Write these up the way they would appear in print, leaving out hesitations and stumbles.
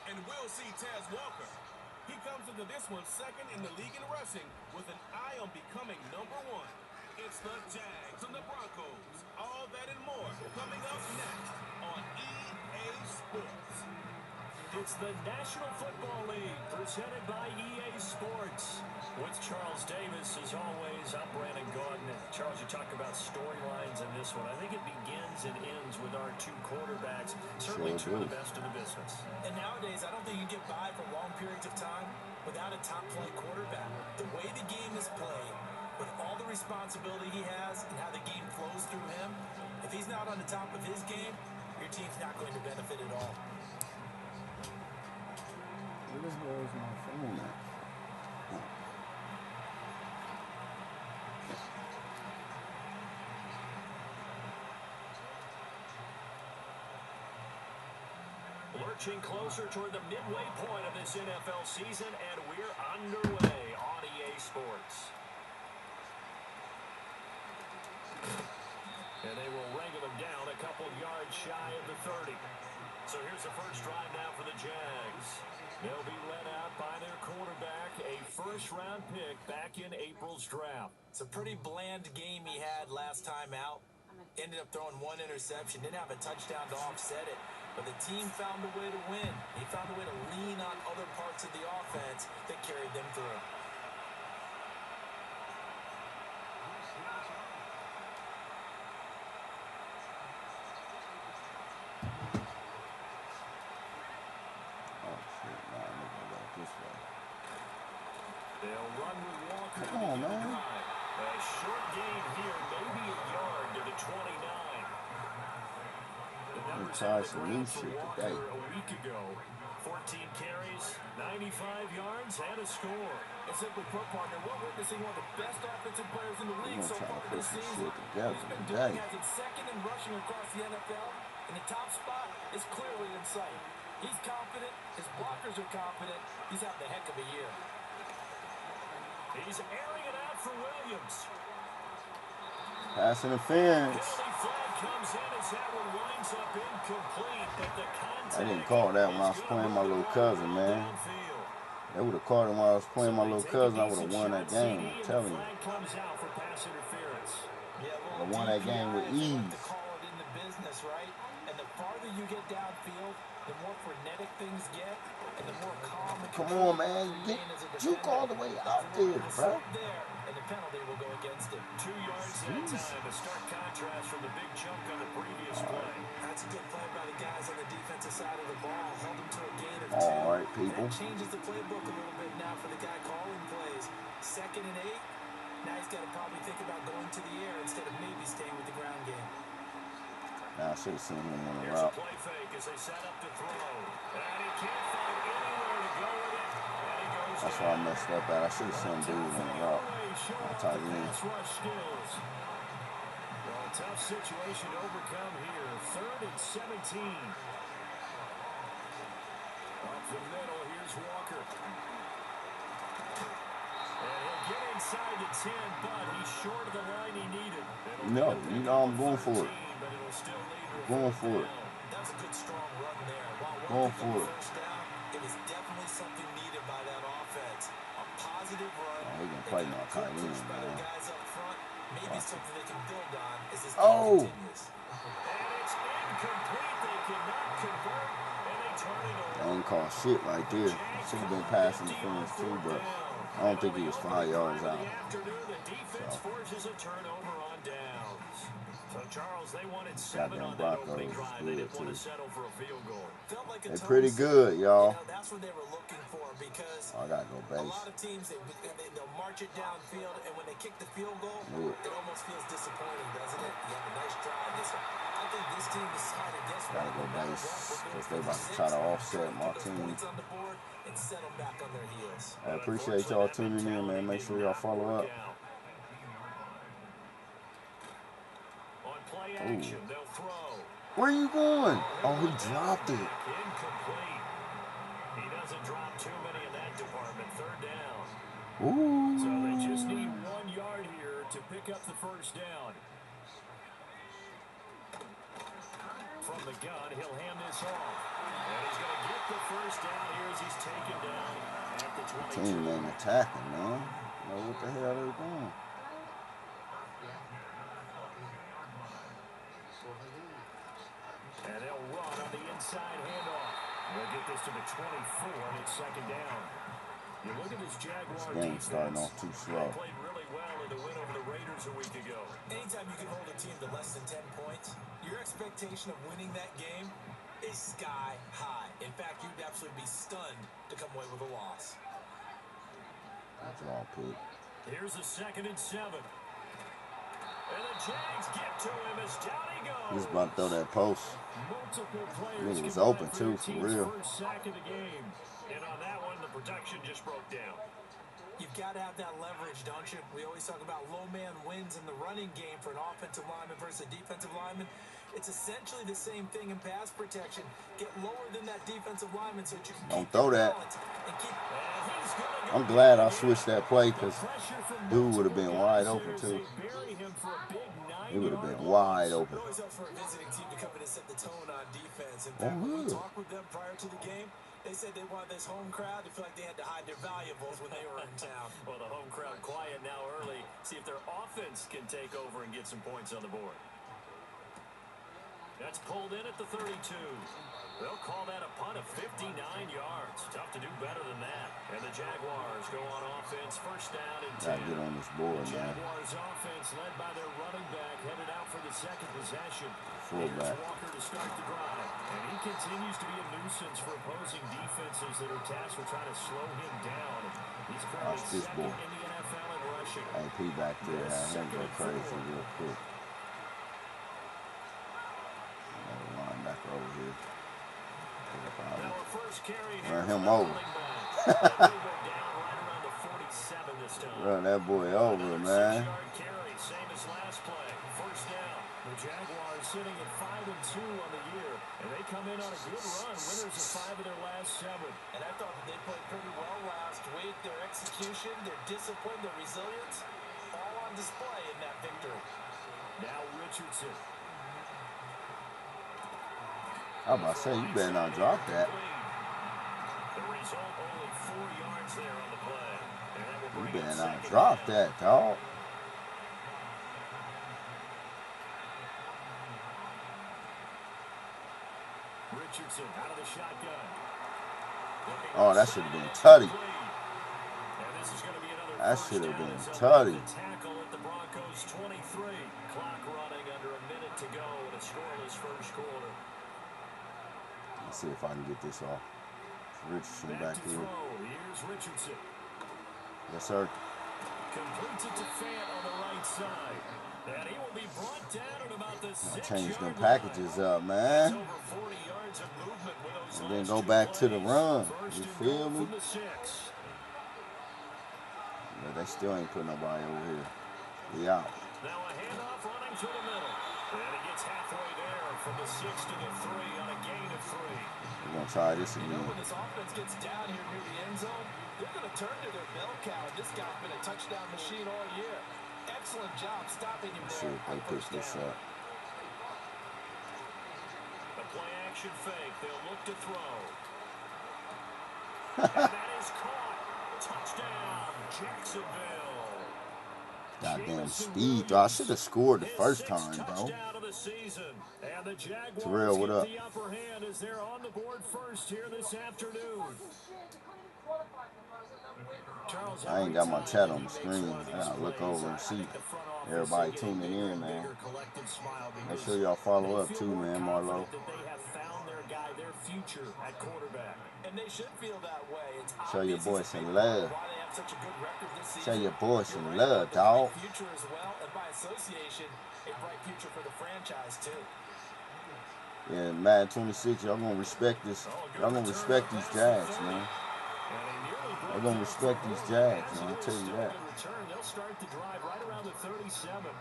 And we'll see Taz Walker. He comes into this one second in the league in rushing with an eye on becoming #1. It's the Jags and the Broncos. All that and more coming up next on EA Sports. It's the National Football League presented by EA Sports. With Charles Davis, as always, I'm Brandon Gaudin. Charles, you talk about storylines in this one. I think it begins and ends with our two quarterbacks, certainly two of the best in the business. And nowadays, I don't think you get by for long periods of time without a top-flight quarterback. The way the game is played, with all the responsibility he has and how the game flows through him, if he's not on the top of his game, your team's not going to benefit at all. Where the hell is my phone at? Lurching closer toward the midway point of this NFL season, and we're underway on EA Sports. And they will wrangle him down a couple yards shy of the 30. So here's the first drive now for the Jags. They'll be led out by their quarterback, a first-round pick back in April's draft. It's a pretty bland game he had last time out. Ended up throwing one interception. Didn't have a touchdown to offset it. But the team found a way to win. He found a way to lean on other parts of the offense that carried them through. They'll run with Walker. Come on, man. A short gain here, maybe a yard to the 29. I'm tired of new shit today. A week ago, 14 carries, 95 yards, and a score. And simply put, partner, we're witnessing one of the best offensive players in the league so far this season. He's been doing as it's second in rushing across the NFL, and the top spot is clearly in sight. He's confident. His blockers are confident. He's having a heck of a year. He's airing it out for Williams. Pass interference. Comes in as that one winds up incomplete, but the contact I didn't call that when I was playing my little cousin, man. They would have called it when I was playing my little cousin. I would have won that game. I'm telling you. I would have won that game with ease. And the farther you get downfield, the more frenetic things get, and the more calm. Come on, man. Get juke all the way out there, bro. And the penalty will go against him. 2 yards that time. A stark contrast from the big chunk on the previous play. That's a good play by the guys on the defensive side of the ball. Held him to a gain of 2. All right, people. That changes the playbook a little bit now for the guy calling plays. 2nd and 8. Now he's got to probably think about going to the air instead of maybe staying with the ground game. Now I should have seen him on the route. route. Play fake as they set up to throw. And he can't find anywhere to go with it. And he goes That's why I messed up at. I should have seen dude on the route. Tight end. Well, a tough situation to overcome here. 3rd and 17. Up the middle, here's Walker. And he'll get inside the 10, but he's short of the line he needed. No, you know I'm going for it. Going for it. That's a good strong run there. Going for it. It was definitely something needed by that offense. A positive run. Oh, he can play now, tight end, man. Guys up front, maybe something they can build on as this game continues. And it's incomplete. They cannot convert, and they turn it over. I ain't call shit right there. Should have been passing defense too, but I don't think he was 5 yards out. The defense forces a turnover on downs. So Charles, they wanted 7 on that opening drive. They didn't want to settle for a field goal. They're pretty good, y'all. That's what they were looking for because I gotta go base. A lot of teams they'll march it downfield, and when they kick the field goal, it almost feels disappointing, doesn't it? You have a nice drive. I think this team decided gotta go base because they about to try to offset my team. And settle back on their heels. I appreciate y'all tuning in, man. Make sure y'all follow up. Action, they'll throw. Where you going? Oh, he dropped it. Incomplete. He doesn't drop too many in that department. 3rd down. Ooh. So they just need 1 yard here to pick up the first down. from the gun. He'll hand this off. And he's going to get the first down here as he's taken down at the 22. Team ain't attacking, man. Know what the hell they doing? And they'll run on the inside handoff. They'll get this to the 24, and it's second down. You look at this Jaguar This game's starting off too slow. They played really well in the win over the Raiders a week ago. Anytime you can hold a team to less than 10 points, your expectation of winning that game is sky high. In fact, you'd absolutely be stunned to come away with a loss. That's all, Pete. Here's a 2nd and 7. And the Jags get to him as down he goes. He's about to throw that post. Multiple players. He was open too, for real. First sack of the game. And on that one, the production just broke down. You've got to have that leverage, don't you? We always talk about low man wins in the running game for an offensive lineman versus a defensive lineman. It's essentially the same thing in pass protection. Get lower than that defensive lineman so that you can don't throw that. I'm glad I switched that play because dude would have been wide open too. He would have been wide open. Always up for a visiting team to come in and set the tone on defense. In fact, when we talked with them prior to the game, they said they wanted this home crowd to feel like they had to hide their valuables when they were in town. Well, the home crowd quiet now early. See if their offense can take over and get some points on the board. That's pulled in at the 32. They'll call that a punt of 59 yards. Tough to do better than that. And the Jaguars go on offense, first down and 10. Gotta get on this board, the man. Jaguars offense led by their running back, headed out for the second possession. Fullback. Here's Walker to start the drive. And he continues to be a nuisance for opposing defenses that are tasked with trying to slow him down. He's currently second in the NFL in rushing. AP back there had him go crazy real quick. Another linebacker over here. Run him over. Run that boy over, man. Same as last play. First down. The Jaguars sitting at 5-2 on the year, and they come in on a good run. Winners of 5 of their last 7. And I thought they played pretty well last week. Their execution, their discipline, their resilience, all on display in that victory. Now Richardson. I was about to say, you better not drop that. The result, only 4 yards there on the play. You better not drop that, dog. Richardson out of the shotgun. Oh, that should have been tutty. That should have been tutty. Tackle at the Broncos 23. Clock running under a minute to go in a scoreless first quarter. Let's see if I can get this off. Richardson back here. Here's Richardson. Yes, sir. Completes it to Fant on the right side. And he will be brought down at about the 6-yard line. Change them packages up, man. Over 40 yards of movement with those And then go back to the run. First You and feel goal me? from the 6. But they still ain't putting nobody over here. He out. Now a handoff running to the middle. And he gets halfway there from the 6 to the 3 on a gain of 3. We're going to try this You know, again. when this offense gets down here near the end zone, they're going to turn to their bell cow. This guy's been a touchdown machine all year. Excellent job stopping him Let's there. see if they push this up. The play action fake. They'll look to throw. And that is caught. Touchdown, Jacksonville. Goddamn speed, though. I should have scored the first time, bro. Terrell, what up? The upper hand as they're on the board first here this afternoon. I ain't got my chat on the screen. I gotta look over and see everybody tuning in, man. Make sure y'all follow up too, man, Marlo. And they should feel that way. It's Show your boy some love. why they have such a good record this Show season. your boy some You're right, love, they've got a dog. bright future as well, and by association, a bright future for the franchise too. Yeah, Madden 26, y'all gonna respect this. Y'all gonna respect these Jags, man. Y'all gonna respect these Jags, man. I'll tell you that. They'll start the drive right around the 37.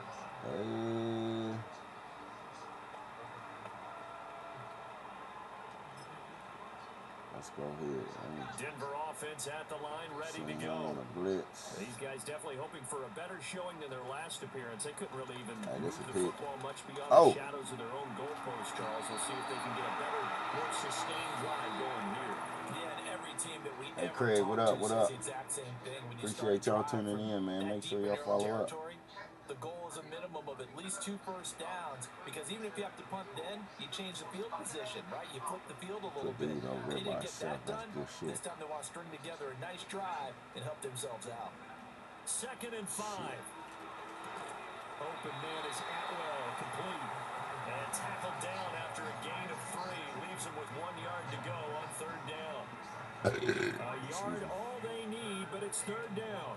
Let's go here. Denver offense at the line, ready to go. On a blitz. These guys definitely hoping for a better showing than their last appearance. They couldn't really even move the football much beyond the shadows of their own goalpost, Charles. We'll see if they can get a better, more sustained drive going here. Yeah, and every team that we hey, Craig, what up? What up? The exact same thing. Appreciate y'all tuning in, man. Make sure y'all follow up. The goal is a minimum of at least 2 first downs, because even if you have to punt then, you change the field position, right? You flip the field a little bit. They didn't get that done. This time they want to string together a nice drive and help themselves out. 2nd and 5. Open man is Atwell, complete. And tackled down after a gain of 3. Leaves him with 1 yard to go on 3rd down. A yard all they need, but it's 3rd down.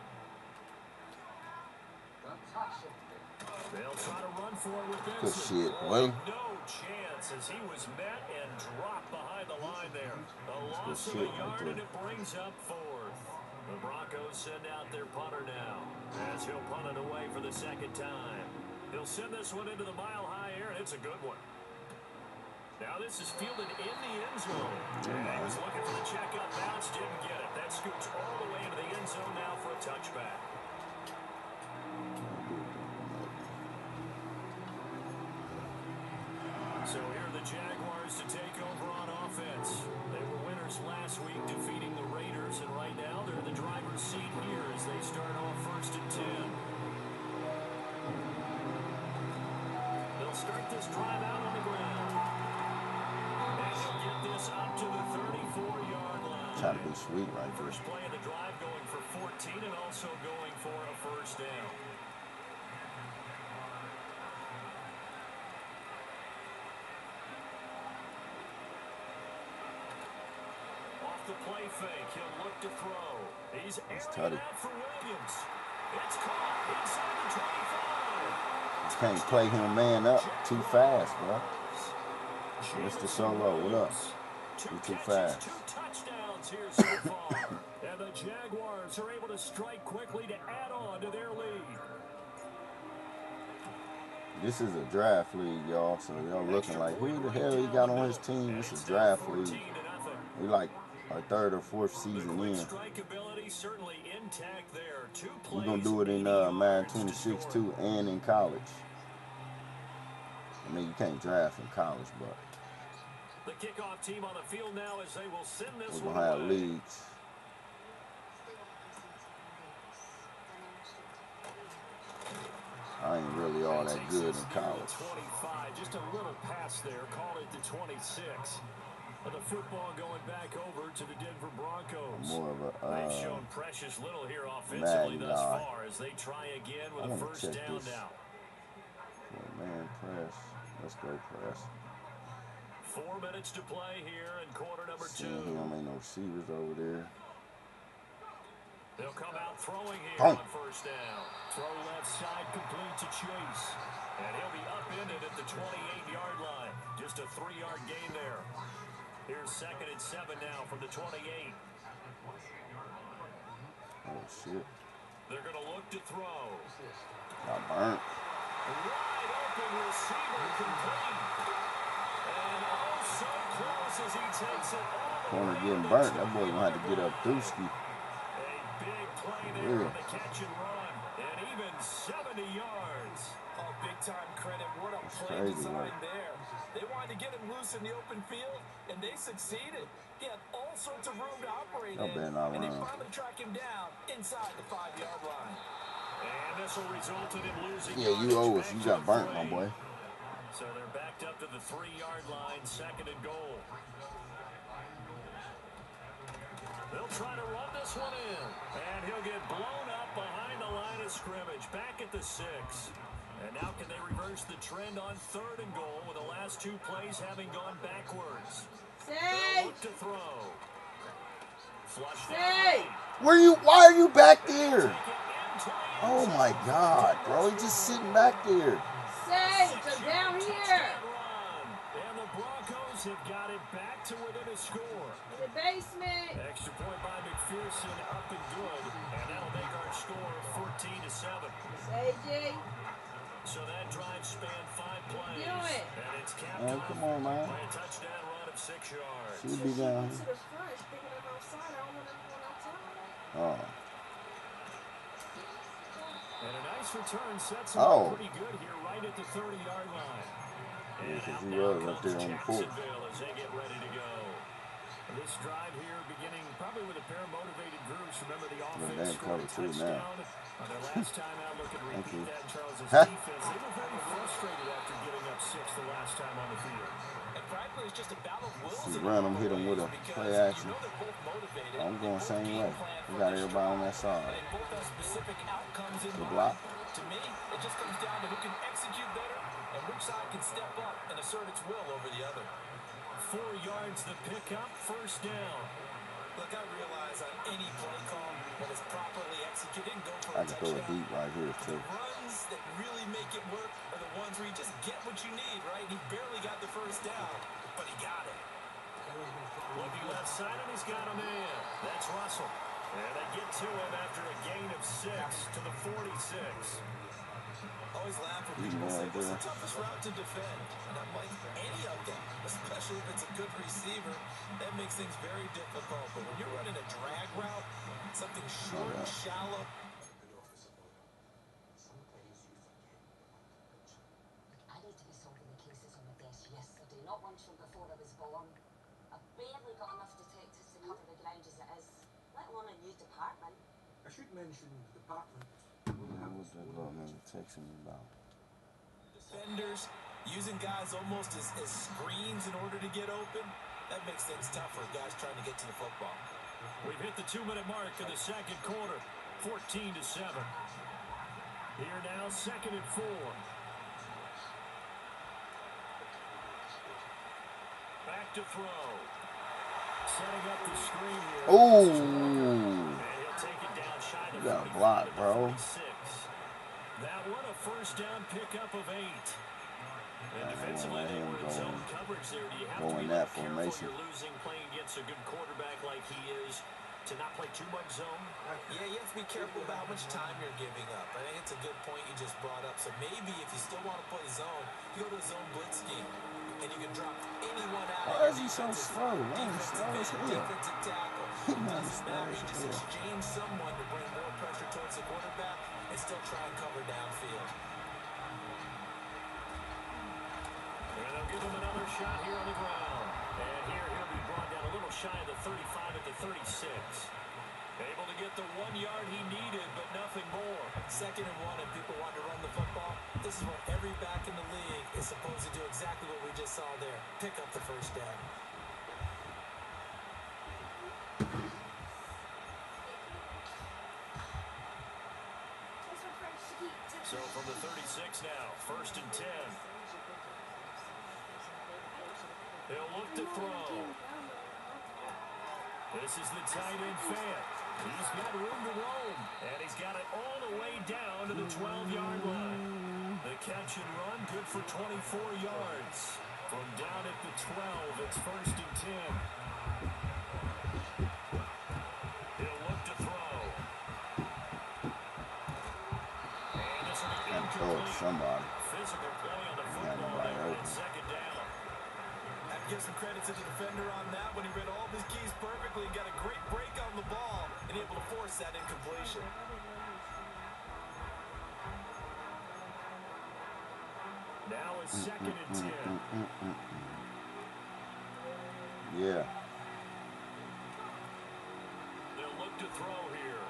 They'll try to run for it with Good this. shit, boy. No chance as he was met and dropped behind the line there. A loss of a yard and it brings up 4th. The Broncos send out their punter now as he'll punt it away for the 2nd time. He'll send this one into the mile-high air, and it's a good one. Now this is fielded in the end zone. And he was looking for the check-up bounce, didn't get it. That scoots all the way into the end zone now for a touchback. So here are the Jaguars to take over on offense. They were winners last week, defeating the Raiders, and right now they're in the driver's seat here as they start off 1st and 10. They'll start this drive out on the ground. And they'll get this up to the 34-yard line. Try to be sweet right there. First play of the drive going for 14 and also going for a 1st down. The play fake, he'll look to throw. He's airing out for Williams. It's caught inside the 25. Just can't play him man up too fast, bro. Mr. Solo, what up? You're too fast. 2 touchdowns here so far. And the Jaguars are able to strike quickly to add on to their lead. This is a draft league, y'all, so y'all looking like, who the hell he got on his team? This is a draft league. We like our 3rd or 4th season in. We're going to do it in Madden 26 too, and in college. I mean, you can't draft in college, but the kickoff team on the field now as they will send this we're going to have leagues. I ain't really all that good in college. 25, just a little pass there, call it the 26. But the football going back over to the Denver Broncos. More of a they've shown precious little here offensively thus far as they try again with a 1st down now. Man, press. Let's go press. 4 minutes to play here in quarter number 2. Him ain't no receivers over there. They'll come out throwing here on 1st down. Throw left side complete to Chase. And he'll be upended at the 28-yard line. Just a 3-yard gain there. Here's 2nd and 7 now from the 28. Oh, shit. They're going to look to throw. Got burnt. Wide open receiver complete. And oh, so close as he takes it all. Corner getting burnt. That boy gonna have to get up through ski. A big play there on the catch and run. And even 70 yards. Oh, big time credit. What a play design there. They wanted to get him loose in the open field, and they succeeded. He had all sorts of room to operate in, and they finally track him down inside the 5-yard line. And this will result in him losing. Yeah, you owe us. You got burnt, my boy. So they're backed up to the 3-yard line, 2nd and goal. They'll try to run this one in, and he'll get blown up behind the line of scrimmage, back at the 6. And now can they reverse the trend on 3rd and goal with the last 2 plays having gone backwards? They'll look to throw. Flushed out. Why are you back there? Oh my God, bro, he's just sitting back there. Go down here. And the Broncos have got it back to within a score. In the basement. Extra point by McPherson, up and good. And that'll make our score 14-7. AJ. So that drive spanned 5 plays. Do it. And it's capped Man, come on, man. by a touchdown run of of 6 yards. She'll be down here. Oh. And a nice return sets him up pretty good here right at the 30-yard line. Yeah, because he was up there on the court. As they get ready to go. This drive here beginning probably with a pair of motivated groups. Remember the offense scored a touchdown on their last time out. Looking to repeat that in Charles' defense. They were very frustrated after giving up 6 the last time on the field. And frankly, it's just a battle of wills. See, run him, hit him with a play action. I'm going the same way. We got everybody on that side. Good block. To me, it just comes down to who can execute better and which side can step up and assert its will over the other. 4 yards the pickup, first down. Look, I realize on any play call, when it's properly executed, go for I can throw a deep right here, too. The runs that really make it work are the ones where you just get what you need, right? He barely got the first down, but he got it. Looking left side, and he's got a man. That's Russell. And they get to him after a gain of 6 to the 46. Always laugh when people say, what's the toughest route to defend? And I'm like, any of them, especially if it's a good receiver, that makes things very difficult. But when you're running a drag route, something short and shallow. I need to be solving the cases on my desk yesterday, not one from before I was born. I've barely got enough detectives to cover the ground as it is, let alone a new department. I should mention the department. What's that little man texting me about? Defenders using guys almost as screens in order to get open. That makes things tough for guys trying to get to the football. We've hit the 2-minute mark of the second quarter. 14-7. Here now, 2nd and 4. Back to throw. Setting up the screen here. Oh! And he'll take it down shy to You got a block, bro. 46. That one a first down pickup of 8. And defensively, they were in zone coverage there. Do you have to be that careful formation. you're losing playing against a good quarterback like he is to not play too much zone? Yeah, you have to be careful about how much time you're giving up. I think it's a good point you just brought up. So maybe if you still want to play zone, you go to a zone blitz scheme. And you can drop anyone out. Why is he so slow? Man, he's slow as hell. Defensive tackle. It doesn't matter. You just exchange someone to bring more pressure towards the quarterback and still try and cover downfield. And they'll give him another shot here on the ground. And here he'll be brought down a little shy of the 35 at the 36. Able to get the 1 yard he needed, but nothing more. 2nd and 1, and people want to run the football. This is what every back in the league is supposed to do, exactly what we just saw there. Pick up the first down. So from the 36 now, 1st and 10. He'll look to throw. This is the tight end Fant. He's got room to roam, and he's got it all the way down to the 12-yard line. The catch and run, good for 24 yards. From down at the 12, it's 1st and 10. He'll look to throw. And this will be incomplete. Somebody. Physical play on the football there on 2nd down. Give some credit to the defender on that when he read all of his keys perfectly and got a great break on the ball and able to force that incompletion. Now it's 2nd and 10. Yeah. They'll look to throw here.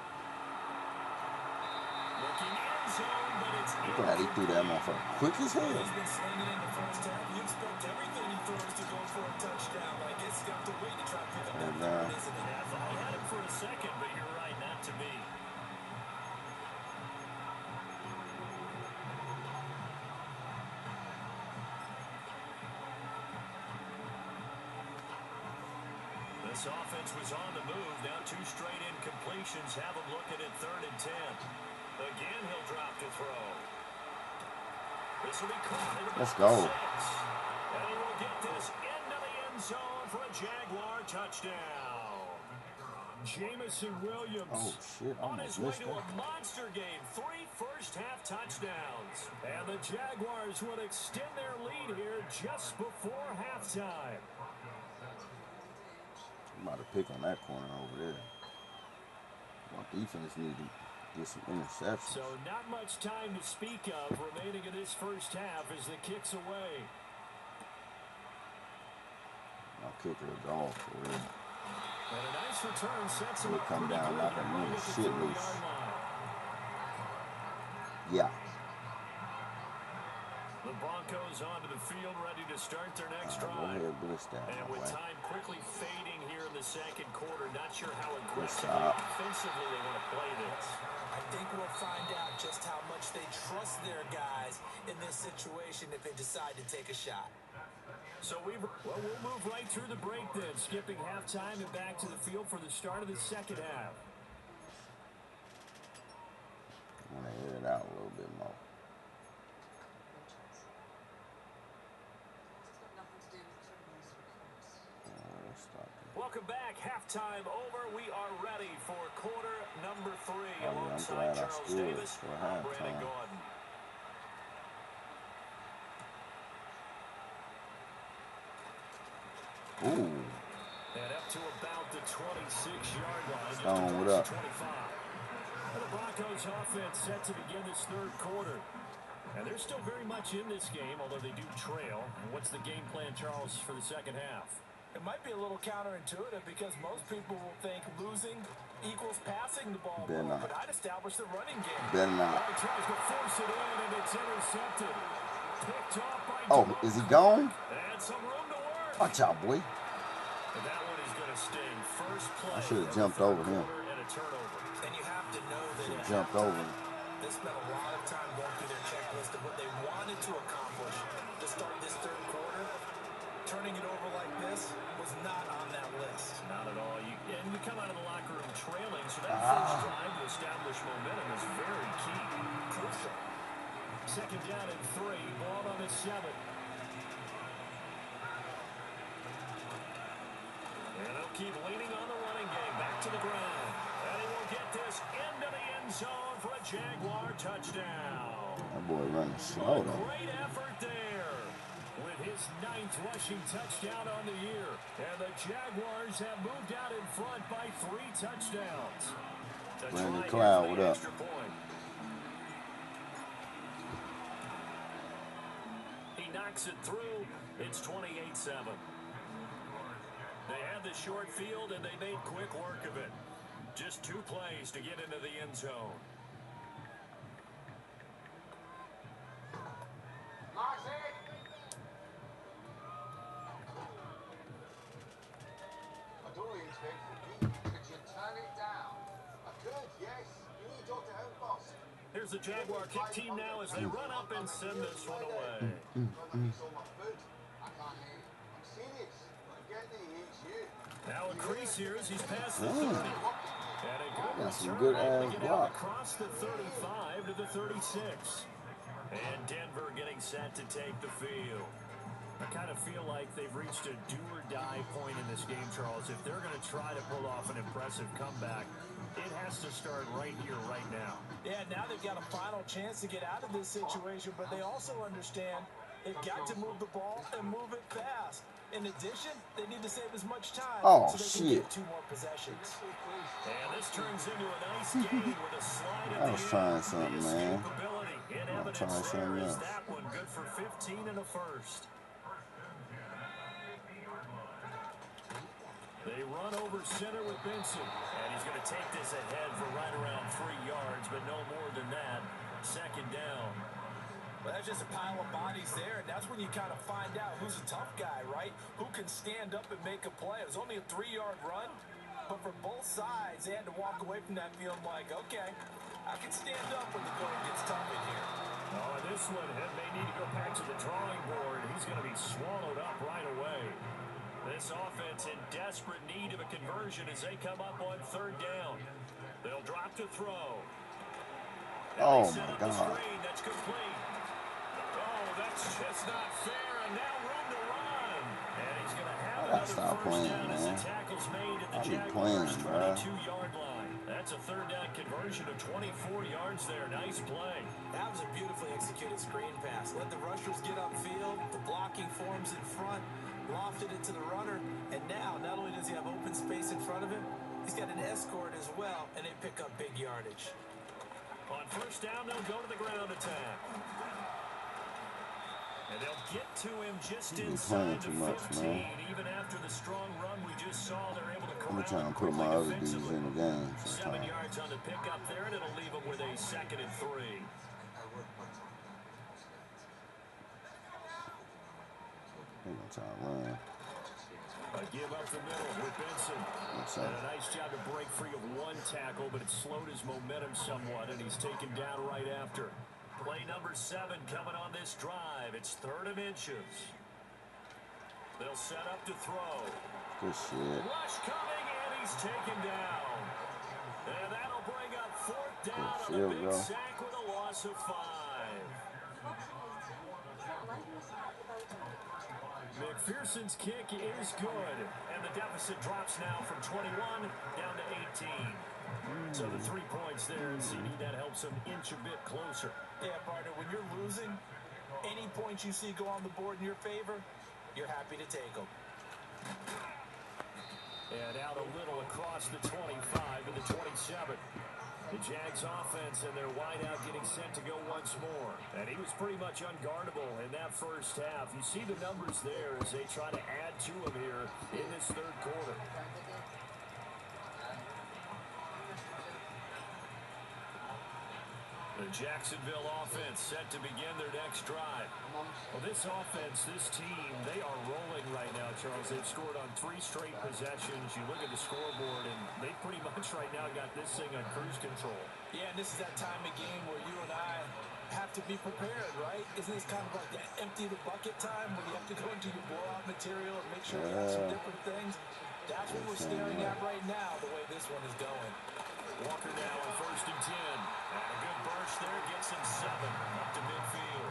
Looking end zone, but it's Look at how he threw that motherfucker quick as hell. He's been slinging in the first half. You expect everything he throws to go for a touchdown. I guess he's got to wait to try to pick up that third, isn't it? I had him for a second, but you're right, not to me. This offense was on the move. Now 2 straight incompletions have him looking at 3rd and 10. Again, he'll drop to throw. This will be caught. Let's go. 6. And he will get this into the end zone for a Jaguar touchdown. Jamison Williams on his way to a monster game. 3 first-half touchdowns. And the Jaguars would extend their lead here just before halftime. I'm about to pick on that corner over there. My defense need to get some interceptions. So not much time to speak of remaining in this first half as the kick's away. My kicker is off for real. And a nice return sets him He'll up come pretty down good like a right little at the shit 30-yard loose. line. Yeah. The Broncos onto the field, ready to start their next drive. Go ahead, blitz that. And with time quickly fading here in the second quarter, not sure how aggressively Stop. offensively they want to play this. I think we'll find out just how much they trust their guys in this situation if they decide to take a shot. So we'll move right through the break then, skipping halftime and back to the field for the start of the second half. I want to air it out a little bit more. Welcome back. Halftime over. We are ready for quarter number 3 I'm alongside glad I Charles scored Davis for and Brandon halftime. Gordon. Ooh. And up to about the 26-yard line. Stone, what up? 25. And the Broncos offense set to begin this third quarter. And they're still very much in this game, although they do trail. And what's the game plan, Charles, for the second half? It might be a little counterintuitive because most people will think losing equals passing the ball more, but I'd establish the running game. Better not. He tries to force it in, and it's intercepted. Picked off by Oh, is he gone? and some room to work. Watch out, boy. And that one is going to sting. First play. I should have jumped over him. And a turnover. And you have to know that Should have jumped over him. they spent a lot of time going through their checklist of what they wanted to accomplish to start this third quarter. Turning it over like this was not on that list. Not at all. And you come out of the locker room trailing, so that first drive to establish momentum is very key. Crucial. Second down and 3. Ball on the 7. And they'll keep leaning on the running game. Back to the ground. And he will get this into the end zone for a Jaguar touchdown. That boy running slow, though. Great effort there with his 9th rushing touchdown on the year. And the Jaguars have moved out in front by 3 touchdowns. Brandon Cloud, what up? He knocks it through. It's 28-7. They had the short field, and they made quick work of it. Just 2 plays to get into the end zone. Here's the Jaguar kick team now as they run up and send this one away. Now a crease here as he's past the 30. And a good That's some return good able to ass get block. across the 35 to the 36. And Denver getting set to take the field. I kind of feel like they've reached a do-or-die point in this game, Charles. If they're going to try to pull off an impressive comeback, it has to start right here, right now. Yeah, now they've got a final chance to get out of this situation, but they also understand they've got to move the ball and move it fast. In addition, they need to save as much time Oh, so they can shit. get 2 more possessions. And this turns into a nice game with a slide at I the was end. trying something, The man. escapability in I'm evidence trying there something is else. that one good for 15 and a first. They run over center with Benson. And he's going to take this ahead for right around 3 yards, but no more than that. Second down. But that's just a pile of bodies there, and that's when you kind of find out who's a tough guy, right? Who can stand up and make a play. It was only a 3-yard run, but for both sides, they had to walk away from that feeling like, okay, I can stand up when the going gets tough in here. Oh, and this one may need to go back to the drawing board. He's going to be swallowed up right away. This offense in desperate need of a conversion as they come up on 3rd down. They'll drop to throw. Oh, They set my up the God. screen. That's complete. Oh, that's just not fair. And now room to run. And he's going to have gotta another stop first playing, down as the man. tackle's made at I the be Jaguars' playing, bruh. 22-yard line. That's a 3rd down conversion of 24 yards there. Nice play. That was a beautifully executed screen pass. Let the rushers get upfield. The blocking forms in front. lofted it to the runner, and now not only does he have open space in front of him, he's got an escort as well, and they pick up big yardage. On first down, they'll go to the ground attack. And they'll get to him just inside the 15. Even after the strong run we just saw, they're able to corral him. I'm trying to put my other dudes in the game. 7 yards on the pickup there, and it'll leave him with a 2nd and 3. They're gonna try to run. A give up the middle with Benson. And a nice job to break free of one tackle, but it slowed his momentum somewhat, and he's taken down right after. Play number 7 coming on this drive. It's 3rd and inches. They'll set up to throw. Good shit. Rush coming, and he's taken down. And that'll bring up 4th down on a big sack with a loss of 5. McPherson's kick is good, and the deficit drops now from 21 down to 18. So the 3 points there, and CD, that helps them inch a bit closer. Yeah, partner, when you're losing, any points you see go on the board in your favor, you're happy to take them. And out a little across the 25 and the 27. The Jags offense and their wideout getting set to go once more. And he was pretty much unguardable in that first half. You see the numbers there as they try to add to him here in this 3rd quarter. The Jacksonville offense set to begin their next drive. Well, this offense, this team, they are rolling right now, Charles. They've scored on 3 straight possessions. You look at the scoreboard, and they pretty much right now got this thing on cruise control. Yeah, and this is that time of game where you and I have to be prepared, right? Isn't this kind of like that empty the bucket time when you have to go into your blowout material and make sure you have some different things? That's what we're staring at right now, the way this one is going. Walker now on 1st and 10. And a good burst there gets him 7 up to midfield.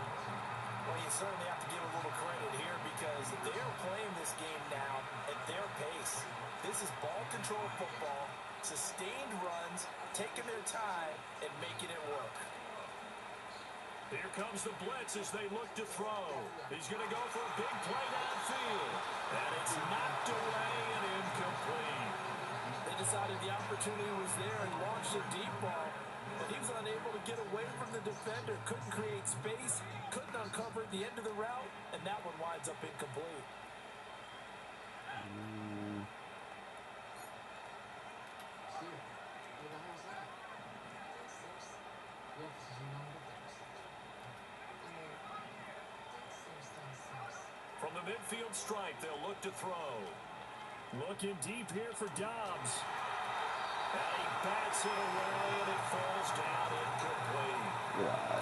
Well, you certainly have to give a little credit here because they're playing this game now at their pace. This is ball control football, sustained runs, taking their time and making it work. Here comes the blitz as they look to throw. He's going to go for a big play downfield. And it's knocked away and incomplete. They decided the opportunity was there and launched a deep ball, but he was unable to get away from the defender, couldn't create space, couldn't uncover the end of the route, and that one winds up incomplete. From the midfield stripe, they'll look to throw. Looking deep here for Dobbs. And he bats it away, and it falls down incomplete.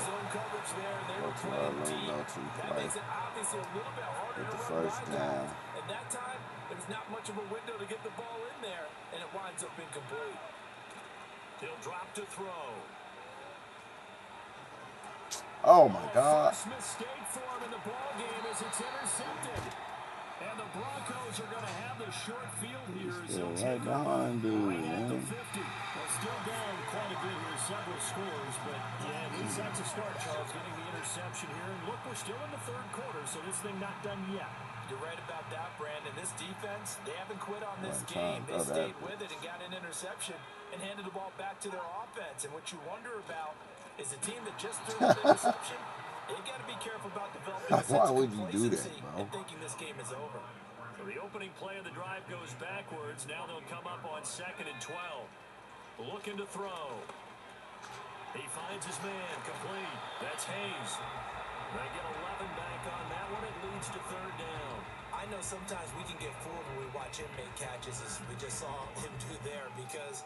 Zone coverage there, they were playing deep. That makes it obviously a little bit harder to run by down. And that time, there's not much of a window to get the ball in there, and it winds up incomplete. He'll drop to throw. Oh, my God. First mistake for him in the ball game as it's intercepted. And the Broncos are going to have the short field here as they'll take behind right at the 50. Well, still down quite a bit here, several scores, but yeah, at least that's a start, Charles, getting the interception here. And look, we're still in the 3rd quarter, so this thing not done yet. You're right about that, Brandon. This defense, they haven't quit on this game. They stayed with it and got an interception and handed the ball back to their offense. And what you wonder about is a team that just threw an interception. They've got to be careful about developing a sense of complacency and thinking this game is over. So the opening play of the drive goes backwards. Now they'll come up on 2nd and 12. Looking to throw. He finds his man, complete. That's Hayes. They get 11 back on that one. It leads to 3rd down. I know sometimes we can get fooled when we watch him make catches as we just saw him do there because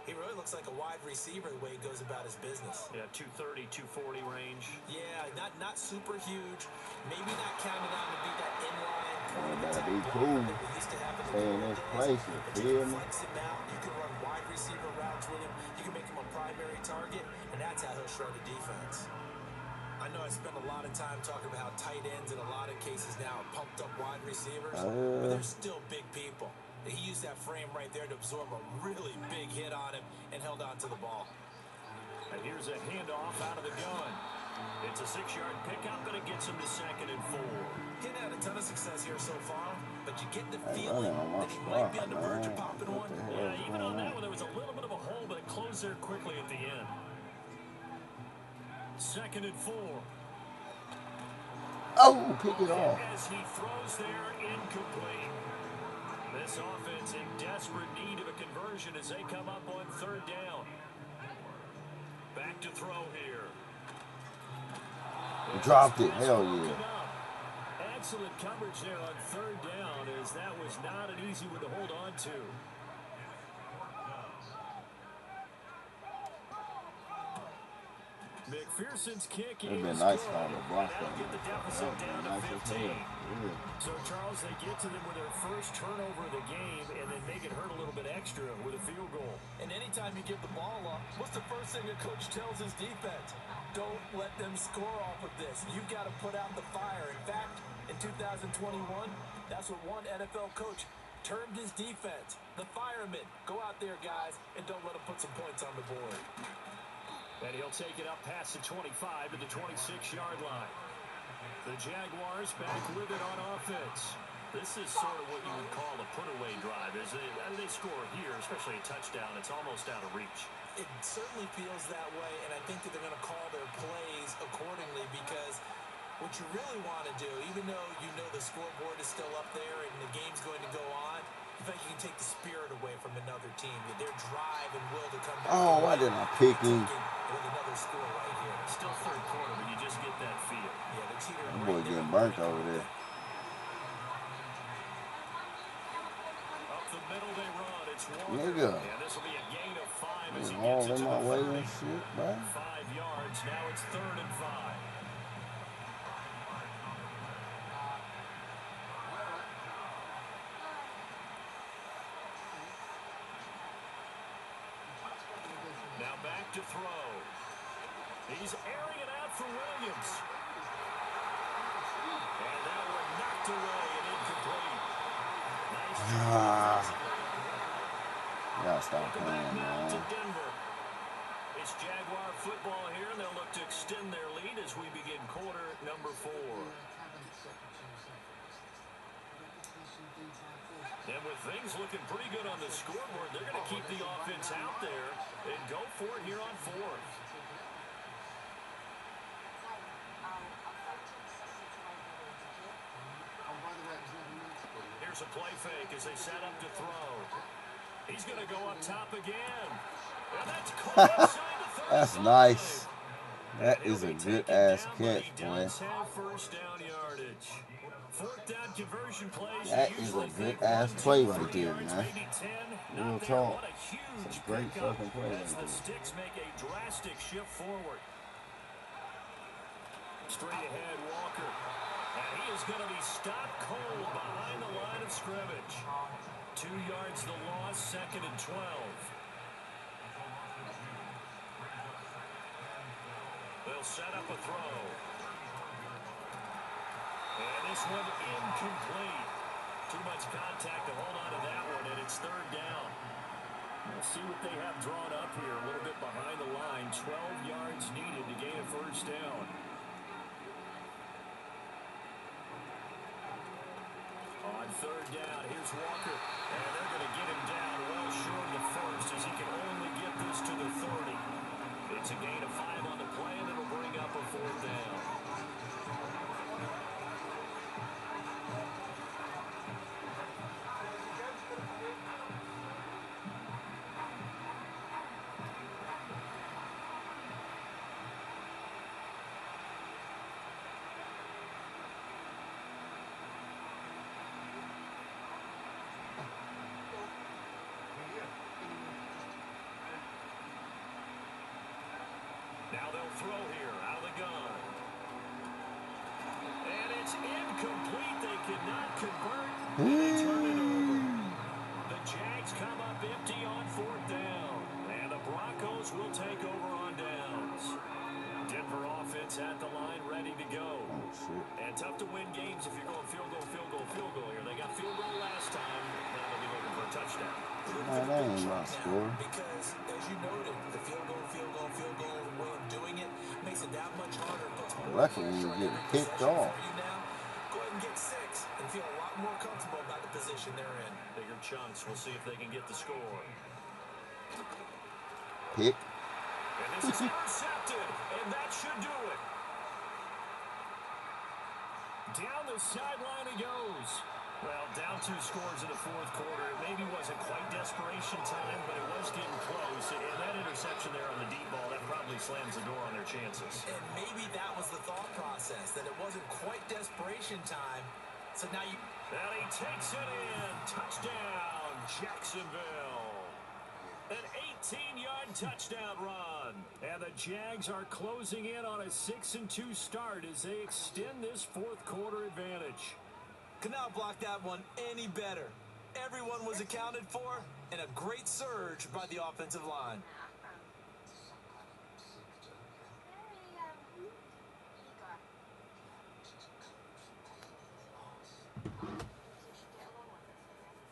he really looks like a wide receiver the way he goes about his business. Yeah, 230, 240 range. Yeah, not super huge. Maybe not counted on to be that inline point of attack cool. that we used to have in the Stay in this place, you but feel you can me? flex him out. You can run wide receiver routes with him. You can make him a primary target, and that's how he'll shred a defense. I know I spend a lot of time talking about how tight ends in a lot of cases now are pumped up wide receivers, but they're still big people. He used that frame right there to absorb a really big hit on him and held on to the ball. And here's a handoff out of the gun. It's a 6-yard pickup, and it gets him to 2nd and 4. He's had a ton of success here so far. but you get the Hey, feeling running on my that he might be on the spot, verge man. of popping What one. the hell Yeah, is even on going that on? one, there was a little bit of a hole, but it closed there quickly at the end. 2nd and 4. Oh, pick it off. As he throws there, incomplete. This offense in desperate need of a conversion as they come up on 3rd down. Back to throw here. He dropped it. Hell yeah. Excellent coverage there on 3rd down, as that was not an easy one to hold on to. McPherson's kick It'd been is nice good. if I would have blocked that. That'll get the deficit down to 15. So, Charles, they get to them with their first turnover of the game and then make it hurt a little bit extra with a field goal. And anytime you give the ball up, what's the first thing a coach tells his defense? Don't let them score off of this. You've got to put out the fire. In fact, in 2021, that's what one NFL coach termed his defense. The firemen. Go out there, guys, and don't let them put some points on the board. And he'll take it up past the 25 to the 26-yard line. The Jaguars back with it on offense. This is sort of what you would call a put-away drive. They score here, especially a touchdown. It's almost out of reach. It certainly feels that way, and I think that they're going to call their plays accordingly, because what you really want to do, even though you know the scoreboard is still up there and the game's going to go on, you think you can take the spirit away from another team, their drive and will to come back. Oh, why didn't I pick him? With another score right here. Still 3rd quarter, but you just get that feel. Yeah, the cheater. That boy getting burnt over there. Up the middle they run. It's Walker. Nigga. And this will be a gain of 5 as he All gets it in to my the way 30. and shit, man. 5 yards. Now it's 3rd and 5. Now back to throw. He's airing it out for Williams. And that one knocked away and incomplete. Nice job. You gotta stop playing, man. To Denver. It's Jaguar football here, and they'll look to extend their lead as we begin quarter number 4. And with things looking pretty good on the scoreboard, they're going to keep the offense out there and go for it here on 4th. Here's a play fake as they set up to throw. He's going to go up top again. And that's caught inside the 30. That's nice. That is a good-ass catch, boy. First down yardage. 4th down conversion plays. That is a good-ass play right there, man. Real talk. It's a great fucking play right the there. Sticks make a drastic shift forward. Straight ahead, Walker. And he is going to be stopped cold behind the line of scrimmage. 2 yards the loss, 2nd and 12. They'll set up a throw. And this one incomplete. Too much contact to hold on to that one, and it's 3rd down. We'll see what they have drawn up here. A little bit behind the line. 12 yards needed to gain a 1st down. On 3rd down, here's Walker. And they're going to get him down well short of the 1st as he can only get this to the 30. It's a gain of 5 on the play, and it'll bring up a 4th down. Now they'll throw here out of the gun. And it's incomplete. They could not convert. And they turn it over. The Jags come up empty on 4th down. And the Broncos will take over on downs. Denver offense at the line, ready to go. And tough to win games if you're going field goal here. They got field goal last time. Now they'll be looking for a touchdown. Man, that ain't my score. Because, as you noted, the field goal way of doing it makes it that much harder. Luckily, you get picked off. Go ahead and get 6. and feel a lot more comfortable about the position they're in. Bigger chunks. We'll see if they can get the score. Pick. And this is intercepted, and that should do it. Down the sideline he goes. Well, down 2 scores in the fourth quarter. It maybe wasn't quite desperation time, but it was getting close. And that interception there on the deep ball, that probably slams the door on their chances. And maybe that was the thought process, that it wasn't quite desperation time. So now you... And he takes it in. Touchdown, Jacksonville. An 18-yard touchdown run. And the Jags are closing in on a 6-2 start as they extend this fourth quarter advantage. Could not block that one any better. Everyone was accounted for, and a great surge by the offensive line.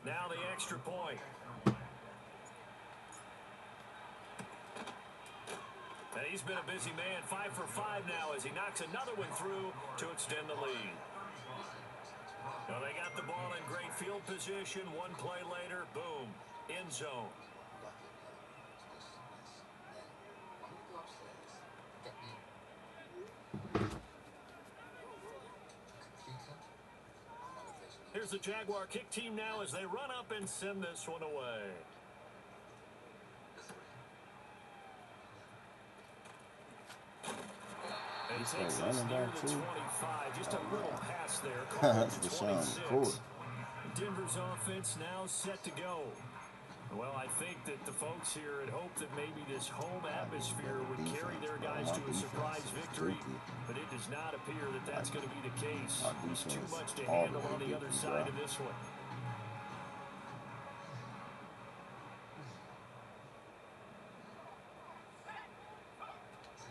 Now the extra point. And he's been a busy man, 5 for 5 now as he knocks another one through to extend the lead. Well, they got the ball in great field position. One play later, boom, end zone. Here's the Jaguar kick team now as they run up and send this one away. He's like running back too. Just a little pass there. That's Deshaun. Denver's offense now set to go. Well, I think that the folks here had hoped that maybe this home atmosphere would carry their guys to a surprise victory, but it does not appear that that's going to be the case. There's too much to handle on the other side of this one.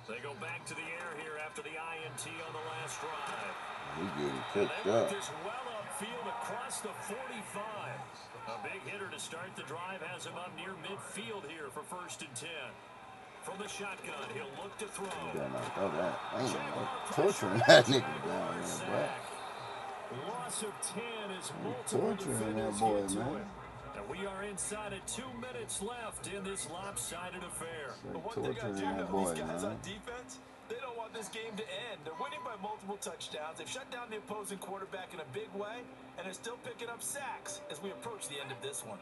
They go back to the air here after the INT on the last drive. He's getting picked up. up. This well upfield across the 45. A big hitter to start the drive has him up near midfield here for 1st and 10. From the shotgun, he'll look to throw. You better not throw that. I ain't no torturing that nigga down there, bro. Loss of 10 is multiple Torturing that boy, man. And we are inside of 2 minutes left in this lopsided affair. But one thing I do know, these guys on defense, they don't want this game to end. They're winning by multiple touchdowns. They've shut down the opposing quarterback in a big way, and they're still picking up sacks as we approach the end of this one.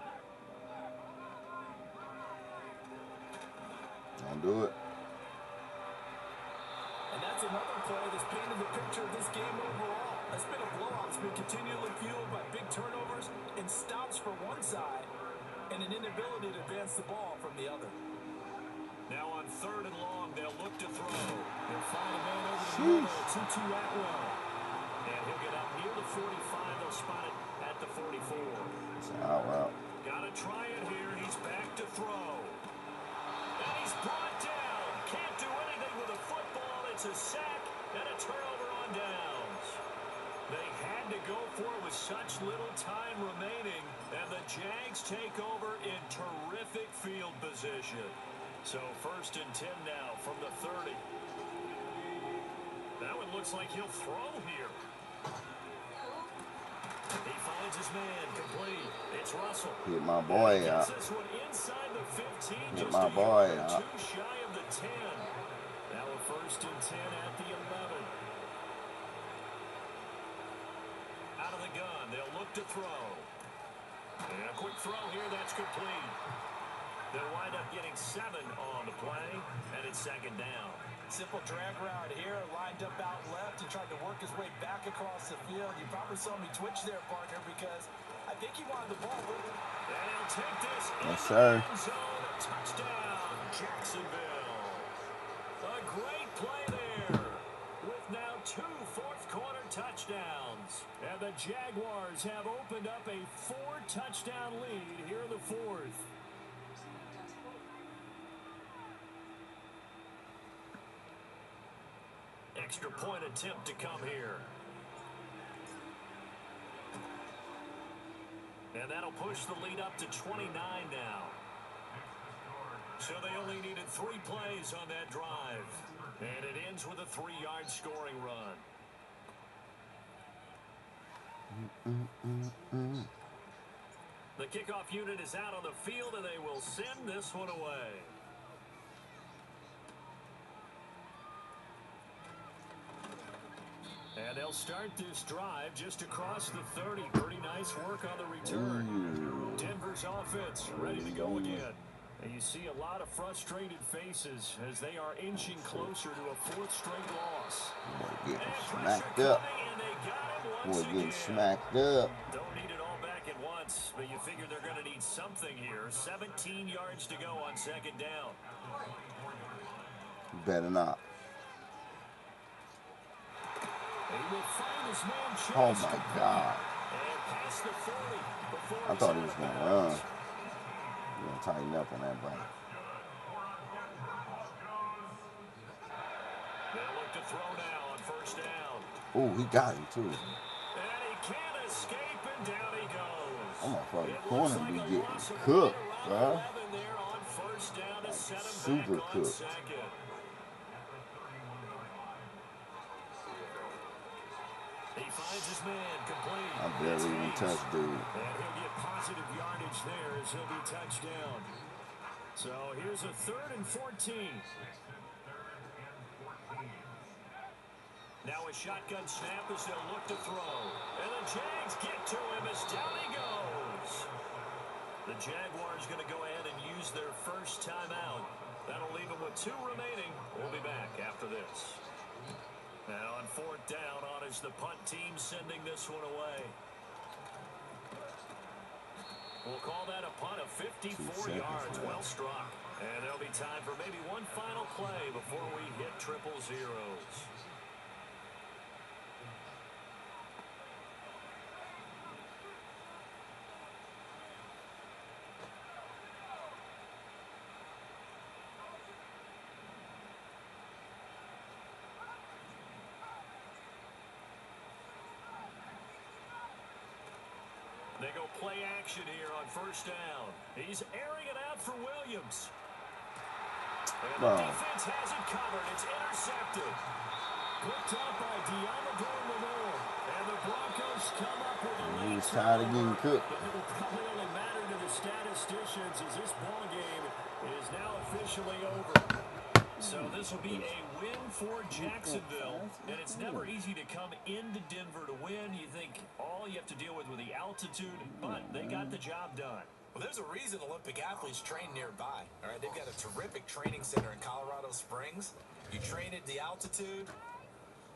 Don't do it. And that's another play that's painted the picture of this game overall. It's been a blowout. It's been continually fueled by big turnovers and stops for one side and an inability to advance the ball from the other. Now on 3rd and long, they'll look to throw. They'll find a man over the middle, Tutu Atwell. And he'll get up near the 45. They'll spot it at the 44. Wow. Got to try it here. He's back to throw. And he's brought down. Can't do anything with a football. It's a sack and a turnover on downs. They had to go for it with such little time remaining. And the Jags take over in terrific field position. So 1st and 10 now from the 30. That one looks like he'll throw here. He finds his man complete. It's Russell. Hit my boy out. This one inside the 15. Hit my boy out. Too shy of the 10. Now a 1st and 10 at the 11. Out of the gun. They'll look to throw. And a quick throw here. That's complete. They'll wind up getting 7 on the play, and it's 2nd down. Simple drag route here, lined up out left and tried to work his way back across the field. You probably saw me twitch there, partner, because I think he wanted the ball. And he'll take this yes, sir. Zone. Touchdown, Jacksonville. A great play there with now 2 fourth-quarter touchdowns. And the Jaguars have opened up a 4-touchdown lead here in the 4th. Extra point attempt to come here. And that'll push the lead up to 29 now. So they only needed 3 plays on that drive. And it ends with a 3-yard scoring run. The kickoff unit is out on the field, and they will send this one away. And they'll start this drive just across the 30. Pretty nice work on the return. Denver's offense ready to go again. And you see a lot of frustrated faces as they are inching closer to a fourth straight loss. Boy, getting smacked up. Boy, getting smacked up. Don't need it all back at once, but you figure they're going to need something here. 17 yards to go on second down. Better not. Oh my God. I thought he was going to run. He's going to tighten up on that ball. They'll look to throw now on first down. Oh, he got him too. And he can't escape, and down he goes. I'm going to fucking corner be getting cooked, bro. Super cooked. He finds his man complete. I barely even touched dude. And he'll get positive yardage there as he'll be touchdown. So here's a 3rd and 14. Now a shotgun snap as they'll look to throw. And the Jags get to him as down he goes. The Jaguars going to go ahead and use their first timeout. That'll leave them with 2 remaining. We'll be back after this. Now on 4th down, on is the punt team sending this one away. We'll call that a punt of 54 yards. Well struck. And there'll be time for maybe one final play before we hit 000. They go play action here on first down. He's airing it out for Williams. And the defense has it covered. It's intercepted. Picked up by Diamador Lenore. And the Broncos come up with a lead. He was tired of getting cooked. But it will probably only matter to the statisticians as this ball game is now officially over. So this will be a win for Jacksonville, and it's never easy to come into Denver to win. You think all you have to deal with the altitude, but they got the job done. Well, there's a reason Olympic athletes train nearby. All right, they've got a terrific training center in Colorado Springs. You train at the altitude,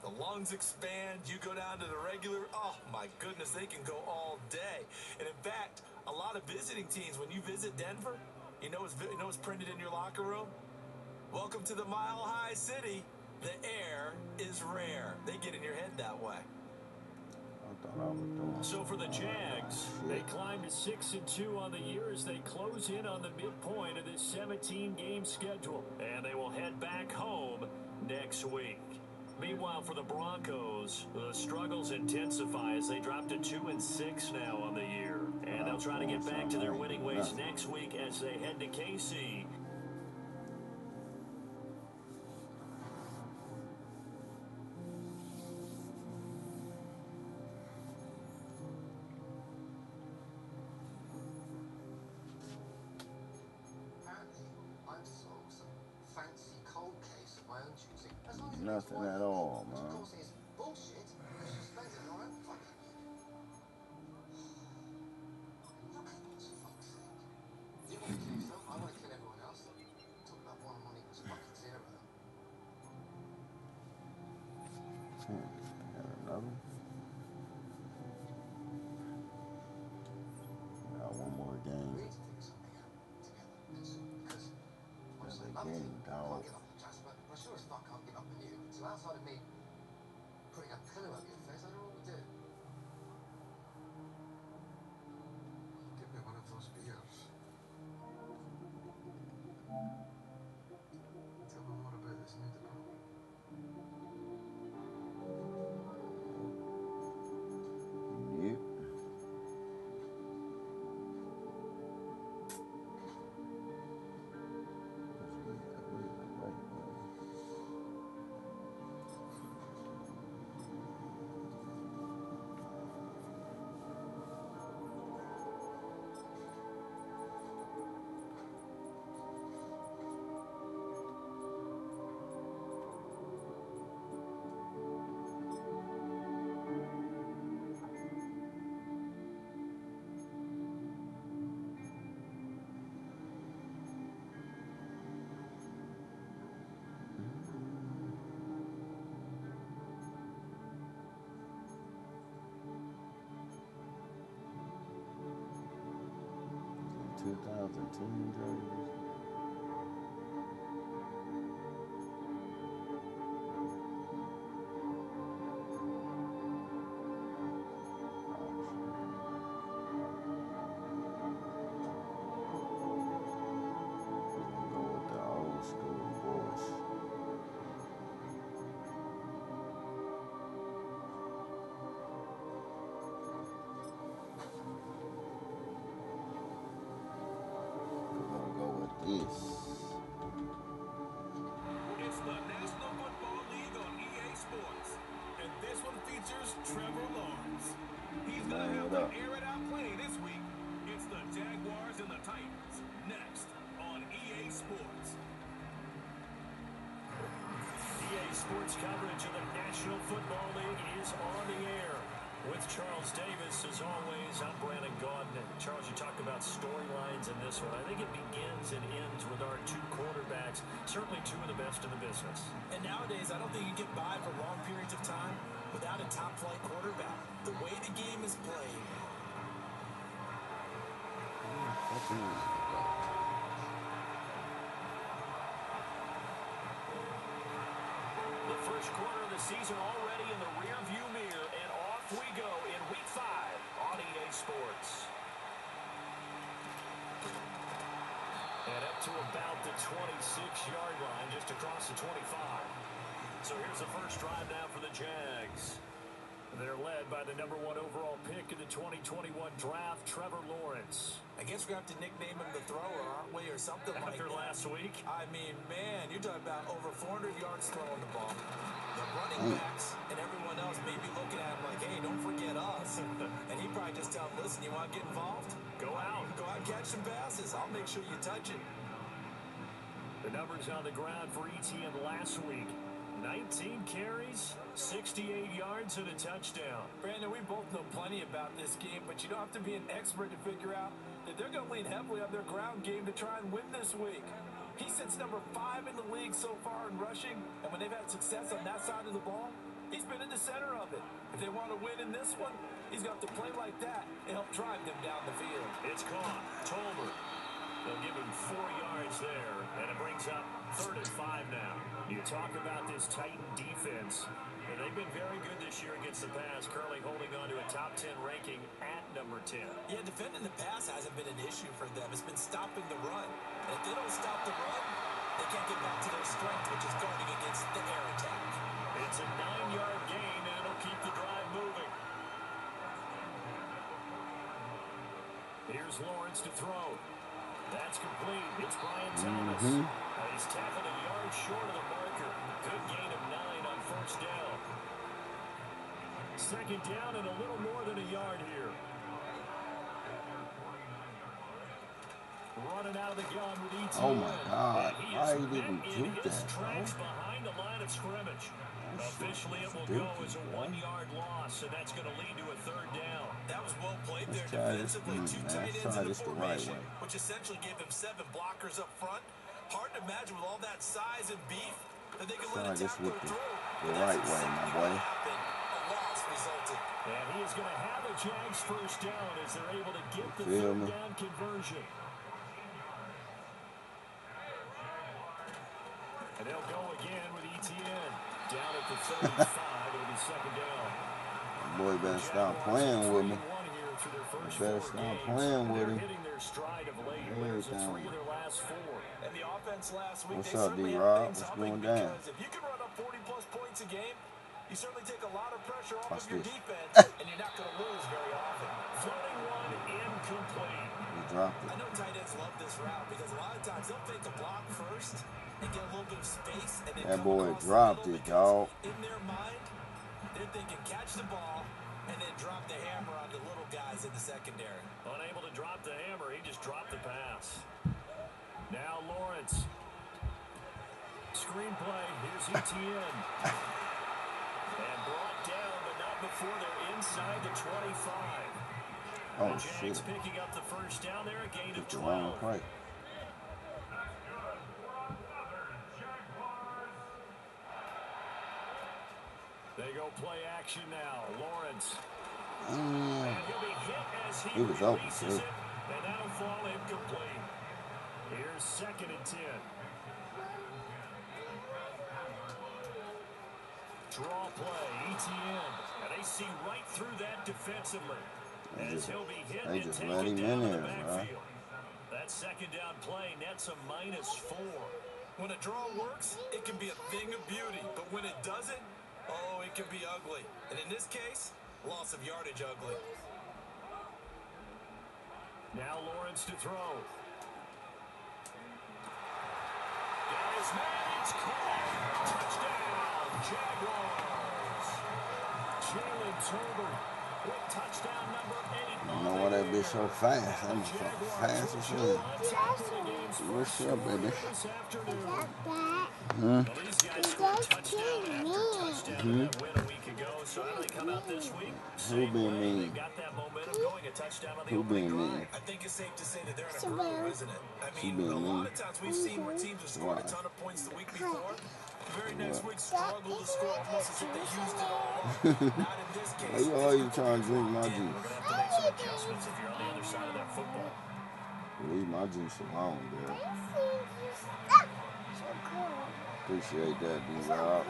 the lungs expand, you go down to the regular. Oh, my goodness, they can go all day. And in fact, a lot of visiting teams, when you visit Denver, you know what's printed in your locker room? Welcome to the Mile High City. The air is rare. They get in your head that way. So for the Jags, they climb to 6-2 on the year as they close in on the midpoint of this 17-game schedule. And they will head back home next week. Meanwhile, for the Broncos, the struggles intensify as they drop to 2-6 now on the year. And they'll try to get back to their winning ways next week as they head to KC. Nothing at all, man. Another. Got one more game. That's a game, dog. So outside of me putting a pillow over your face, I don't know what to do. Give me one of those beers. Tell me more about this new development. Yep. 2010 jerseys. It's the National Football League on EA Sports, and this one features Trevor Lawrence. He's going to have to air it out plenty this week. It's the Jaguars and the Titans, next on EA Sports. EA Sports coverage of the National Football League is on the air. With Charles Davis, as always, I'm Brandon Gaudin. Charles, you talk about storylines in this one. I think it begins and ends with our two quarterbacks, certainly two of the best in the business. And nowadays, I don't think you get by for long periods of time without a top-flight quarterback. The way the game is played. The first quarter of the season already in the rear-view mirror, and off we go in Week 5 on EA Sports. And up to about the 26-yard line, just across the 25. So here's the first drive now for the Jags. They're led by the #1 overall pick in the 2021 draft, Trevor Lawrence. I guess we're going to have to nickname him the thrower, aren't we, or something like that. After last week? I mean, man, you're talking about over 400 yards throwing the ball. The running backs and everyone else may be looking at him like, hey, don't forget us. And he probably just tell them, listen, you want to get involved? Go out. Go out and catch some passes. I'll make sure you touch it. The numbers on the ground for ETN last week. 19 carries, 68 yards, and a touchdown. Brandon, we both know plenty about this game, but you don't have to be an expert to figure out that they're going to lean heavily on their ground game to try and win this week. He sits #5 in the league so far in rushing, and when they've had success on that side of the ball, he's been in the center of it. If they want to win in this one, he's going to have to play like that and help drive them down the field. It's caught. Tolbert. They'll give him 4 yards there, and it brings up 3rd and 5 now. You talk about this Titan defense, and they've been very good this year against the pass, currently holding on to a top 10 ranking at #10. Yeah, defending the pass hasn't been an issue for them. It's been stopping the run. And if they don't stop the run, they can't get back to their strength, which is guarding against the air attack. It's a 9-yard gain, and it'll keep the drive moving. Here's Lawrence to throw. That's complete. It's Brian Thomas. He's tackled a yard short of the marker. Good gain of 9 on 1st down. 2nd down and a little more than a yard here. Running out of the gun with ETN. Oh my God! Why didn't do that? Tracks behind the line of scrimmage. Officially, it will go as a 1-yard loss, and that's going to lead to a 3rd down. That was well played there Let's defensively. try this. 2 tight ends Try in the this the right formation, way. which essentially gave him 7 blockers up front. Hard to imagine with all that size and beef that they could let a tackler through. The right way, my boy. A loss resulted. And he is going to have a Jags 1st down as they're able to get the 3rd down conversion. And they'll go again with ETN. Down at the 35, it'll be 2nd down. Boy, better stop playing with me. Better stop playing with him. Hitting their stride of late. Winners of 3 of their last 4. And the offense last week, What's they up, certainly D-Rob? had things What's humming going down? because if you can run up 40-plus points a game, you certainly take a lot of pressure off Watch of your this. defense, and you're not going to lose very often. Floating one incomplete. He dropped I it. know tight ends love this route because a lot of times they'll fake a block first and get a little bit of space, and then That come boy across the dropped middle it, because dog. in their mind, they're thinking catch the ball and then drop the hammer on the little guys in the secondary. Unable to drop the hammer, he just dropped the pass. Now Lawrence. Screenplay, here's ETN. And brought down, but not before they're inside the 25. Oh, the Jags shit. picking up the 1st down there, a gain of It's the wrong 12. play. They go play action now. Lawrence. Mm. And he'll be hit as he He was open, releases too. it. And that'll fall incomplete. Here's 2nd and 10. Draw play, ETN. And they see right through that defensively. As he'll be hit and taken down in the backfield. That 2nd down play nets a -4. When a draw works, it can be a thing of beauty. But when it doesn't, oh, it can be ugly. And in this case, loss of yardage ugly. Now Lawrence to throw. Got his man, it's caught. Touchdown, Jaguars. Jalen Tolbert with touchdown number 8. I don't know why that bitch so fast. I'm fast as shit. What's up, baby? These guys scored touchdown after touchdown in that win a week ago. So how do they come out this week? Who being mean? They got that momentum going, a touchdown on the Who opening being drive. mean? I think it's safe to say that they're in a groove, isn't it? I mean, a lot of times we've seen where teams have scored a ton of points the week before. The very next week struggle to score almost as if they used it all up. Not in this case. Why you always trying to drink my juice? We're going to have to make some adjustments if you're on the other side of that football. Leave my juice alone, girl. Appreciate that, D-Rob.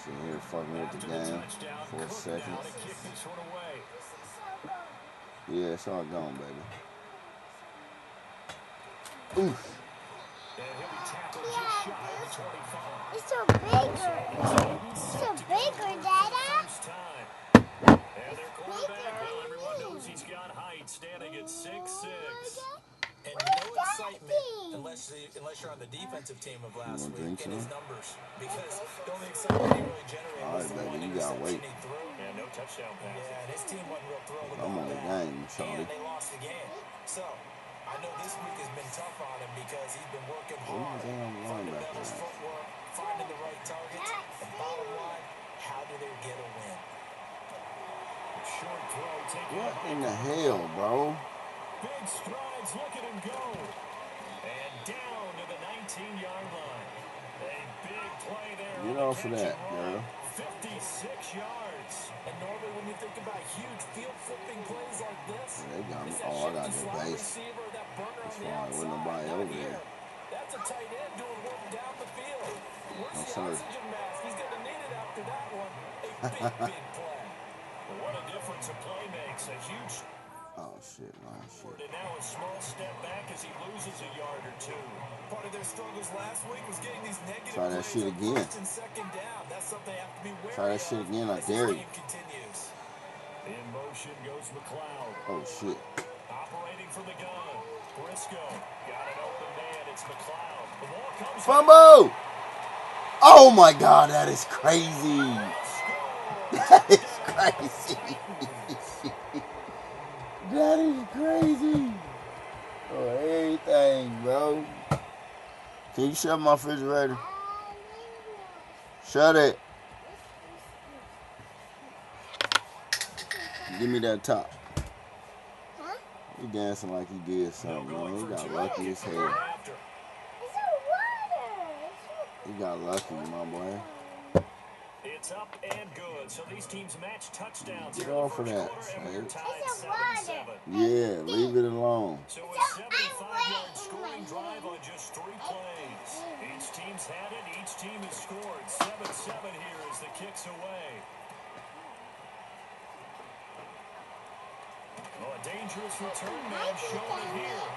Sitting here fucking with the game. 4 seconds. Yeah, it's all gone, baby. Oof. It's so bigger. It's so bigger, Dada. And their quarterback, well, everyone knows he's got height, standing at 6'6". And no excitement unless you're on the defensive team of last week in his numbers. Because the only excitement he really generated was the one interception he threw. And no touchdown pass. Yeah, and his team wasn't real thrilled with I'm on the game, Charlie. and they lost the game. So, I know this week has been tough on him because he's been working hard, fundamental footwork, finding the right targets, and bottom line, how do they get a win? Short throw taken. What in the hell, bro? Big strides, look at him go. And down to the 19-yard line. A big play there. Get off of that, girl. 56 yards. And normally when you think about huge field flipping plays like this, They got me. Oh, I got the base. That's fine. With nobody over there. That's a tight end doing work down the field. Where's the sorry. oxygen mask? He's going to need it after that one. A big play. What a difference a play makes. A huge... Oh, shit, man. Shit. And now a small step back as he loses a yard or two. Part of their struggles last week was getting these negative Try that plays shit on again. first and second down. That's something they have to be wary Try that shit of again, I as dare this you. game continues. In motion goes McLeod. Oh, shit. Operating from the gun. Briscoe got an open man. It's McLeod. The ball comes. Fumble! Oh, my God. That is crazy. That is crazy. That is crazy. Oh, everything, bro. Can you shut my refrigerator? Shut it. Give me that top. Huh? He dancing like he did something, man. He got lucky as hell. It's a water. He got lucky, my boy. It's up and good. So these teams match touchdowns. Get here in the off of first that, quarter, and Slade. we're tied It's a water. 7-7. Yeah, leave it alone. So a 75-yard scoring drive on just 3 plays. Each team's had it. Each team has scored. 7-7 here as the kick's away. Oh, a dangerous return man showing it here.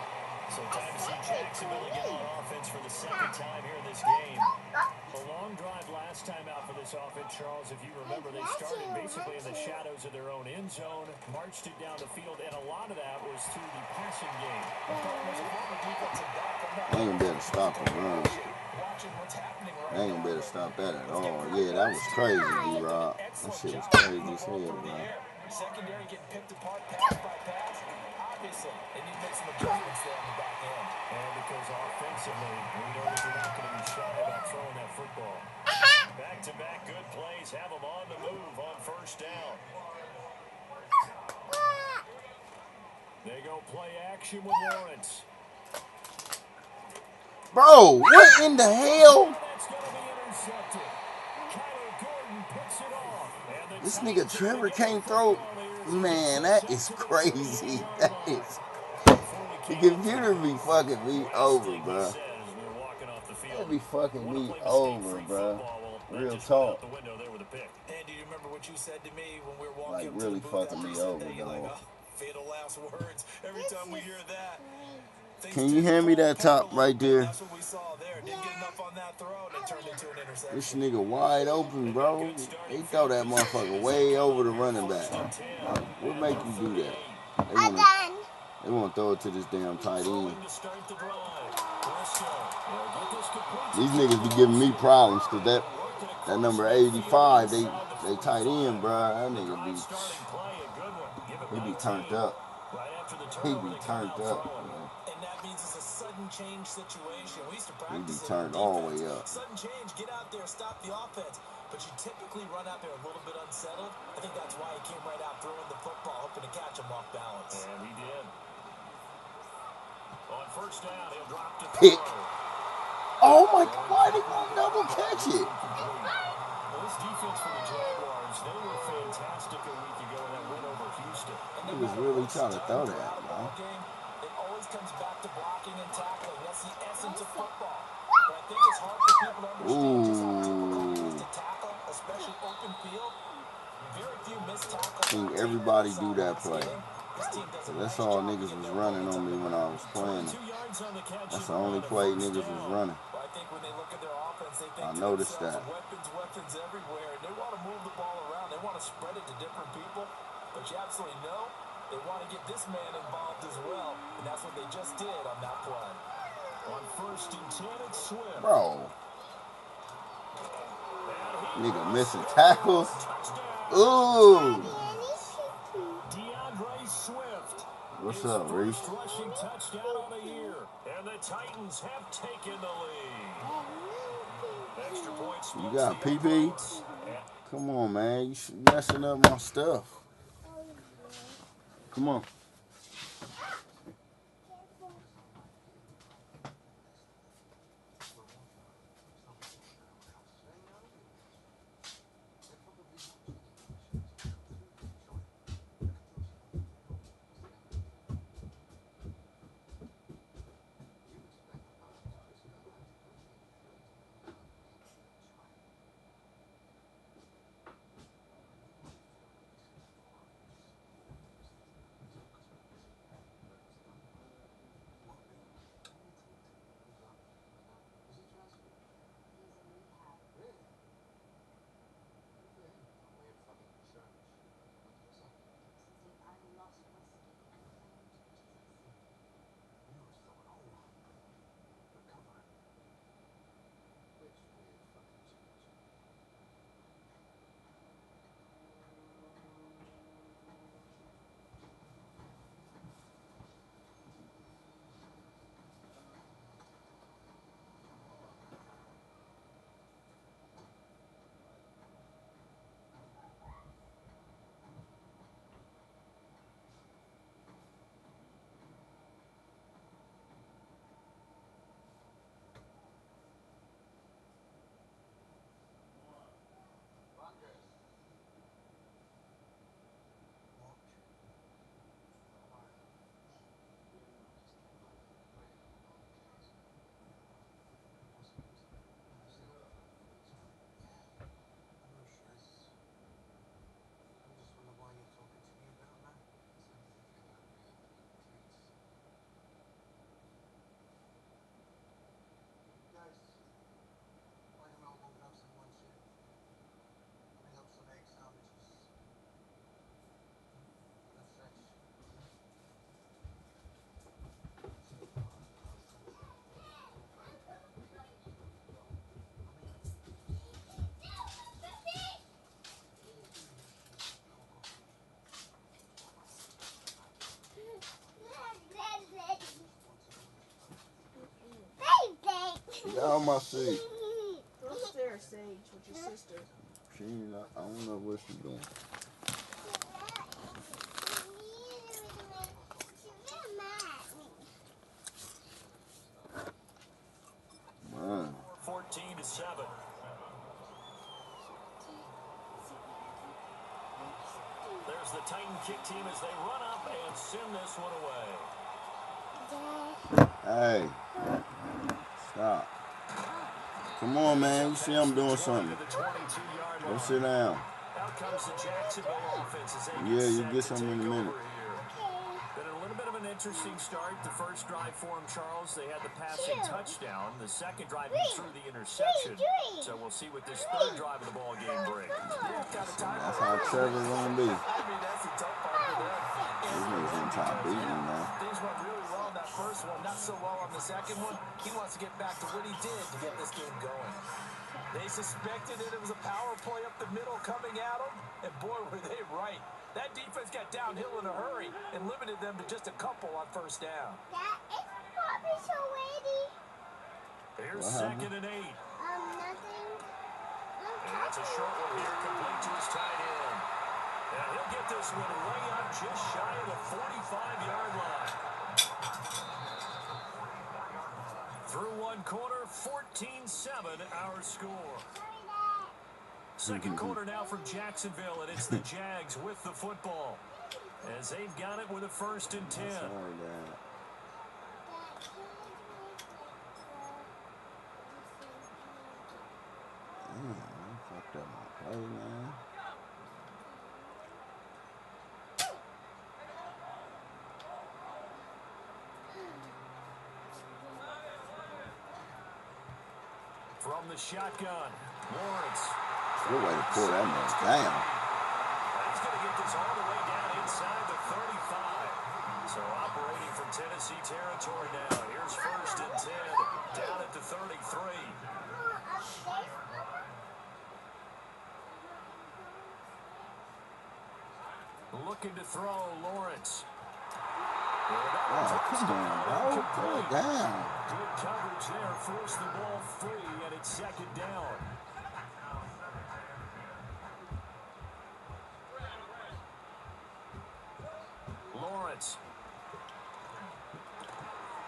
So time to see Jacksonville again on offense for the 2nd time here in this game. A long drive last time out for this offense, Charles. If you remember, they started basically in the shadows of their own end zone, marched it down the field, and a lot of that was through the passing game. I ain't gonna be able to stop the run. I ain't gonna be able to stop that at all. Yeah, that was crazy, D-Rob. That shit was crazy as hell, man. Secondary getting picked apart pass by pass. Obviously, they need to make some adjustments there on the back end. And because offensively, we know that they're not going to be shy about throwing that football. Back-to-back good plays have them on the move on 1st down. They go play action with Lawrence. Bro, what in the hell? That's going to be intercepted. Kyler Gordon This nigga Trevor can't throw. Man, that is crazy. That is. The computer be fucking me over, bro. That be fucking me over, bro. Real talk. And do you remember what you said to me when we were walking Like up to really the booth fucking after me you said over, that? You're like, dog. oh, fatal last words. Every time we hear that. Can you hand me that top right there? That's what we saw there. Didn't get enough on that throw, and it turned into an interception. This nigga wide open, bro. They throw that motherfucker way over the running back. What make you do that? They want to throw it to this damn tight end. These niggas be giving me problems because that number 85, they tight end, bro. That nigga be, he be turned up. He be turned up, man. And that means it's a sudden change situation. We used to He be practice it turned in all the defense. way up. Sudden change, get out there, stop the offense. But you typically run out there a little bit unsettled. I think that's why he came right out throwing the football, hoping to catch him off balance. And he did. On first down, he'll drop to Pick. Oh my God, why they won't double catch it? Well, this defense for the Jaguars, they were fantastic a week ago in that win over Houston. He was really trying to throw that, man. It always comes back to blocking and tackling. That's the essence of football. But I think it's hard for people to understand just how difficult it is to tackle, especially open field. Very few missed tackles. I think everybody do that play. That's all niggas was running on me when I was playing. That's the only play niggas was running. I think when they look at their offense, they think I noticed that. weapons everywhere. And they want to move the ball around. They want to spread it to different people. But you absolutely know they want to get this man involved as well. And that's what they just did on that play. On first and 10, it's Swift. Bro. Nigga missing tackles. Ooh. What's up, Reese? Rushing touchdown on the year. And the Titans have taken the lead. Extra points. You got PP? Come on, man. You messing up my stuff. Come on. Get out of my seat. Go upstairs, Sage, with your sister. She not, I don't know what she's doing. Man. 14-7. Here's the Titan kick team as they run up and send this one away. Hey. Stop. Come on, man. You see I'm doing something. Go sit down. Out comes the Jacksonville offense as they Yeah, you get something in a minute. Been a little bit of an interesting start. The first drive for them, Charles, they had the passing touchdown. The second drive, he threw the interception. So we'll see what this third drive of the ball game brings. That's how Trevor's going to be. These niggas ain't trying to beat me, man. Things went really well in that first one, not so well on the second one. He wants to get back to what he did to get this game going. They suspected that it was a power play up the middle coming at them, and boy, were they right. That defense got downhill in a hurry and limited them to just a couple on first down. That is probably so ready. Here's second and 8. Nothing. And that's a short one here, complete to his tight end. And he'll get this one way up just shy of the 45-yard line. Through one quarter, 14-7 our score. Second quarter now from Jacksonville, and it's the Jags with the football as they've got it with a 1st and 10. Sorry, Dad. Damn, I fucked up my play, man. From the shotgun, Lawrence. Good way to pull that man down. He's going to get this all the way down inside the 35. So operating from Tennessee territory now. Here's 1st and 10, down at the 33. Looking to throw, Lawrence. Oh, come on, bro. Pull it down. Good coverage there. Force the ball free, and it's 2nd down. Lawrence.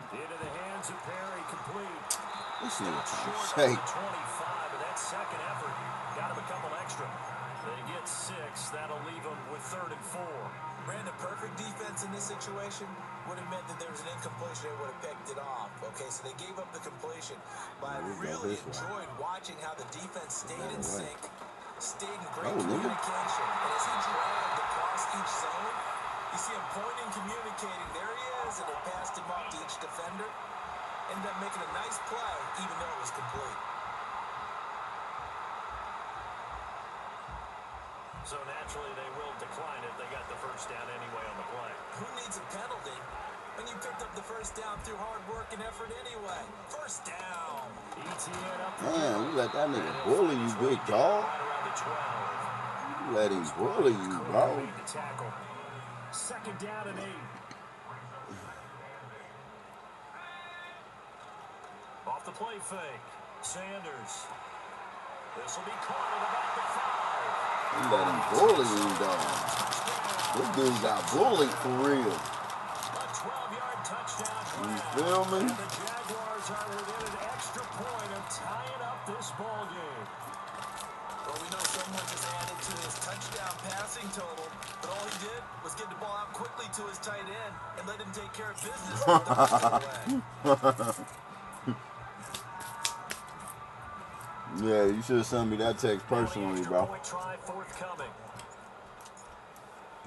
Into the hands of Perry, complete. This nigga trying to Short shake. 25, but that second effort got him a couple extra. They get 6. That'll leave them with 3rd and 4. Brandon, perfect defense in this situation would have meant that there was an incompletion. They would have picked it off. Okay, so they gave up the completion. But I really enjoyed watching how the defense stayed in sync, stayed in great communication. And as he dragged across each zone, you see him pointing, communicating. There he is, and they passed him off to each defender. Ended up making a nice play, even though it was complete. So naturally, they will decline it. They got the 1st down anyway on the play. Who needs a penalty when you picked up the 1st down through hard work and effort anyway? 1st down. ETN up. Damn, you let that nigga bully you, big dog. You let him bully you, bro. 2nd down and 8. Off the play fake. Sanders. This will be caught at about the 5. You let him bully you, dog. This dude got bullied for real. A 12-yard touchdown. You feel me? And the Jaguars are within an extra point of tying up this ball game. Well, we know so much is added to his touchdown passing total, but all he did was get the ball out quickly to his tight end and let him take care of business with the rest of the way. Yeah, you should have sent me that text personally, bro.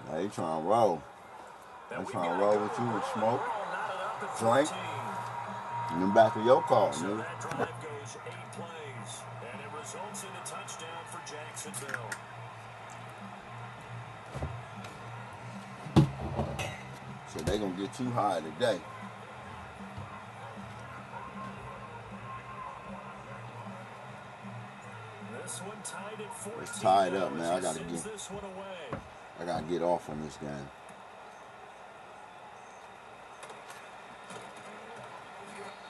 Hey, he trying to roll. They trying to roll with you with smoke, drink, and then back to your car, So nigga. that drive goes 8 plays, and it results in a touchdown for Jacksonville. So they gonna get too high today. This one tied at 14. It's tied up, man. I He gotta sends get. this one away. I gotta get off on this game.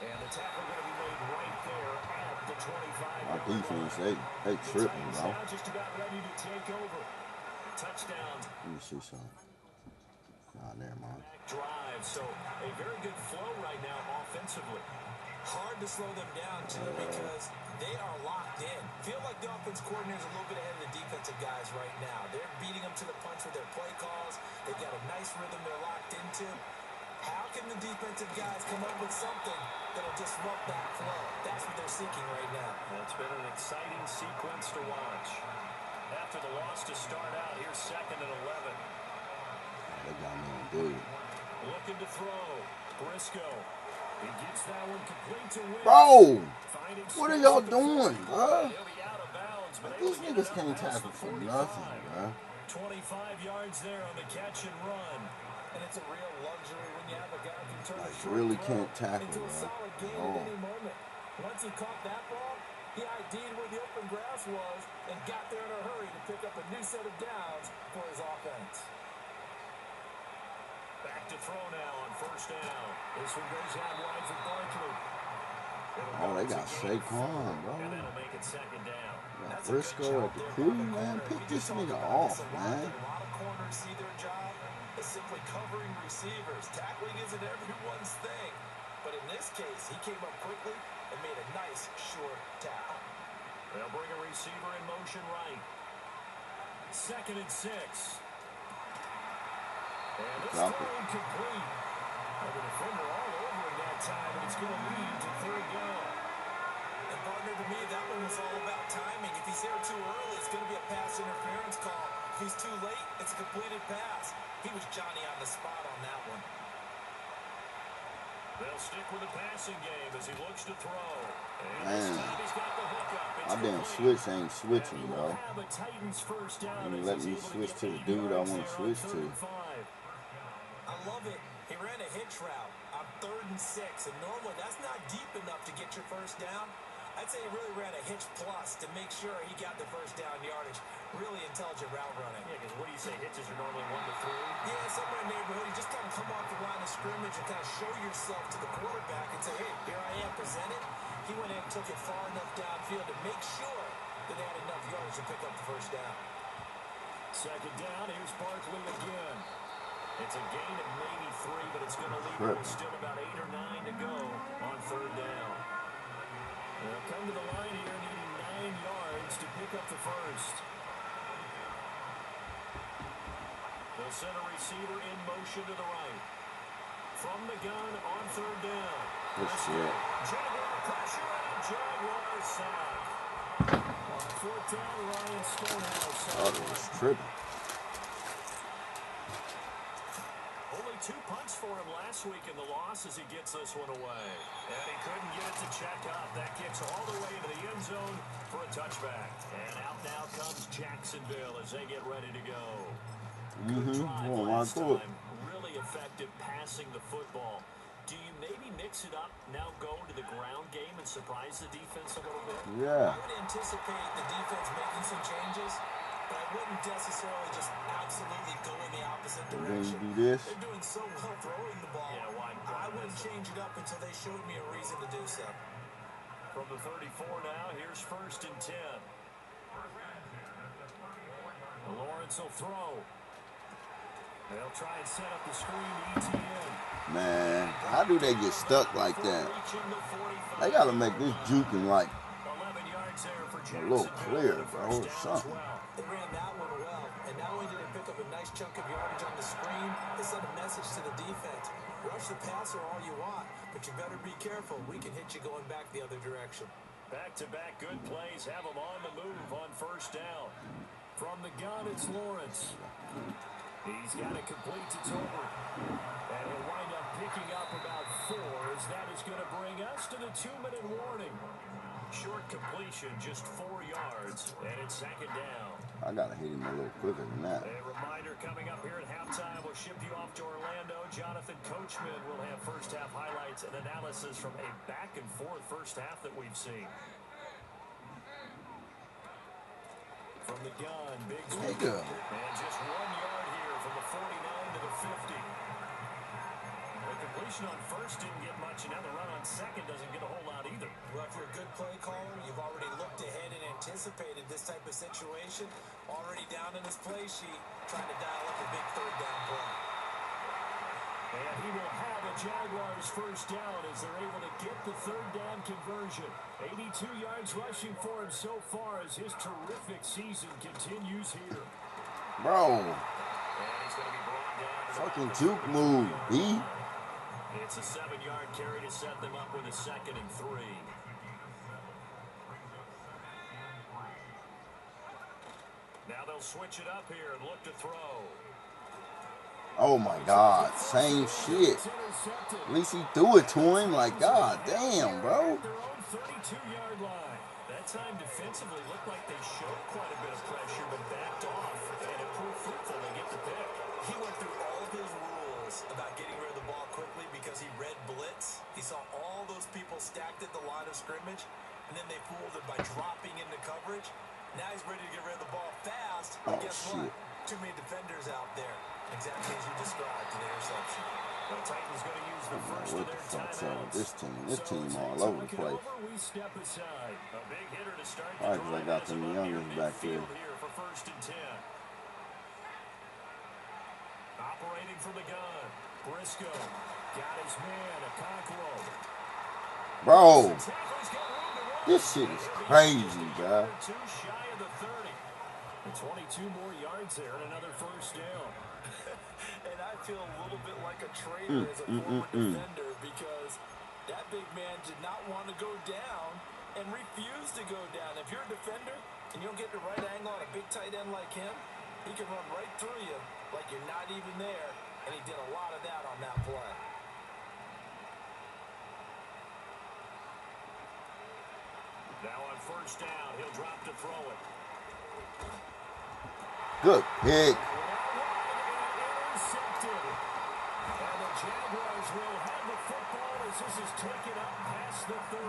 And the tackle going to be made right there at the 25. Our defense, they tripping, bro. Now just about ready to take over. Touchdown. Let me see something. Nah, never mind. Drive, so a very good flow right now offensively. Hard to slow them down, too, because They are locked in. Feel like the offense coordinator is a little bit ahead of the defensive guys right now. They're beating them to the punch with their play calls. They've got a nice rhythm they're locked into. How can the defensive guys come up with something that'll disrupt that flow? That's what they're seeking right now. It's been an exciting sequence to watch. After the loss to start out, here's 2nd and 11. They got me on dude. Looking to throw. Briscoe. He gets that one complete to win. Bro! What are y'all doing, bro? These niggas can't tackle for nothing, bro. 25 yards there on the catch and run. And it's a real luxury when you have a guy who can turn Like, really can't tackle, into a bro. solid game Oh. at any moment. Once he caught that ball, he ID'd where the open grass was and got there in a hurry to pick up a new set of downs for his offense. Back to throw now on 1st down. This one goes out wide for Barkley. Oh, they got Saquon, bro. And that'll make it 2nd down. Got Briscoe at the crew, man. Pick this nigga off, man. A lot of corners see their job as simply covering receivers. Tackling isn't everyone's thing. But in this case, he came up quickly and made a nice, short tackle. They'll bring a receiver in motion right. 2nd and 6. And this throw incomplete. And the defender all over him that time, and it's going to lead to 3rd down. And partner, to me, that one was all about timing. If he's there too early, it's going to be a pass interference call. If he's too late, it's a completed pass. He was Johnny on the spot on that one. They'll stick with the passing game as he looks to throw. And Man, this time he's got the hookup. It's I damn complete. switch ain't switching, bro. Have a Titans first down You as let he's me able switch get to the 8 dude I yards want to there on switch 3rd to. and 5. I love it. He ran a hitch route on 3rd and 6, and normally that's not deep enough to get your first down. I'd say he really ran a hitch plus to make sure he got the first down yardage. Really intelligent route running. Yeah, because what do you say, hitches are normally 1 to 3? Yeah, somewhere in the neighborhood. You just kind of come off the line of scrimmage and kind of show yourself to the quarterback and say, hey, here I am, presented. He went in and took it far enough downfield to make sure that they had enough yards to pick up the first down. 2nd down, here's Barkley again. It's a gain of maybe 3, but it's going to leave with still about 8 or 9 to go on 3rd down. They'll come to the line here needing 9 yards to pick up the first. They'll send a receiver in motion to the right. From the gun on 3rd down. Good shit. Jaguar pressure and Jaguar sack. On 4th down, Ryan Stonehouse. Oh, it was tripping. Only 2 punts for him last week in the loss as he gets this one away. And he couldn't get it to check up. That kicks all the way into the end zone for a touchback. And out now comes Jacksonville as they get ready to go. Good drive last time. Really effective passing the football. Do you maybe mix it up, now go to the ground game and surprise the defense a little bit? Yeah. I would anticipate the defense making some changes, but I wouldn't necessarily just absolutely go in the opposite And then direction. you do this. They're doing so well throwing the ball. Yeah, why I wouldn't change it up until they showed me a reason to do so. From the 34 now, here's 1st and 10. Lawrence will throw. They'll try and set up the screen to ETN. Man, how do they get stuck like that? They got to make this juking like 11 yards there for a little clear, bro, or something. They ran that one well, and not only did they pick up a nice chunk of yardage on the screen, they sent a message to the defense. Rush the passer all you want, but you better be careful. We can hit you going back the other direction. Back-to-back good plays have them on the move on 1st down. From the gun, it's Lawrence. He's got it complete to Tolbert. And he'll wind up picking up about 4 as that is going to bring us to the 2-minute warning. Short completion, just 4 yards, and it's 2nd down. I got to hit him a little quicker than that. A reminder coming up here at halftime, we'll ship you off to Orlando. Jonathan Coachman will have first-half highlights and analysis from a back-and-forth first half that we've seen. From the gun, Biggs. And just 1 yard here from the 49 to the 50. The completion on 1st didn't get much, and now the run on 2nd doesn't get a whole lot either. Well, if you're a good play caller, you've already looked ahead and anticipated this type of situation. Already down in his play sheet, trying to dial up a big 3rd down play. And he will have a Jaguars first down as they're able to get the third down conversion. 82 yards rushing for him so far as his terrific season continues here. Bro. Fucking juke move, B. It's a 7-yard carry to set them up with a 2nd and 3. Now they'll switch it up here and look to throw. Oh my God, same shit. At least he threw it to him. Like, God damn, bro. 32-yard line. That time defensively looked like they showed quite a bit of pressure, but backed off, and it proved fruitful to get the pick. He went through all of his rules about getting rid of the ball quickly because he read blitz. He saw all those people stacked at the line of scrimmage, and then they fooled him by dropping into coverage. Now he's ready to get rid of the ball fast, but guess what? Too many defenders out there. Exactly as you described to the interception. The Titans going to use the first of their timeouts. This team all over the place. We step aside. A big hitter to start the all right, because I got some youngers back there. Here for 1st and 10. Operating from the gun. Briscoe got his man, Okonkwo. Bro, this shit is crazy, bro. Too shy of the 30. And 22 more yards there and another first down. And I feel a little bit like a traitor as a former defender because that big man did not want to go down and refused to go down. If you're a defender and you don't get the right angle on a big tight end like him, he can run right through you like you're not even there, and he did a lot of that on that play. Now on first down, he'll drop to throw it. Good pick. And the Jaguars will have the football as this is taken up past the 30.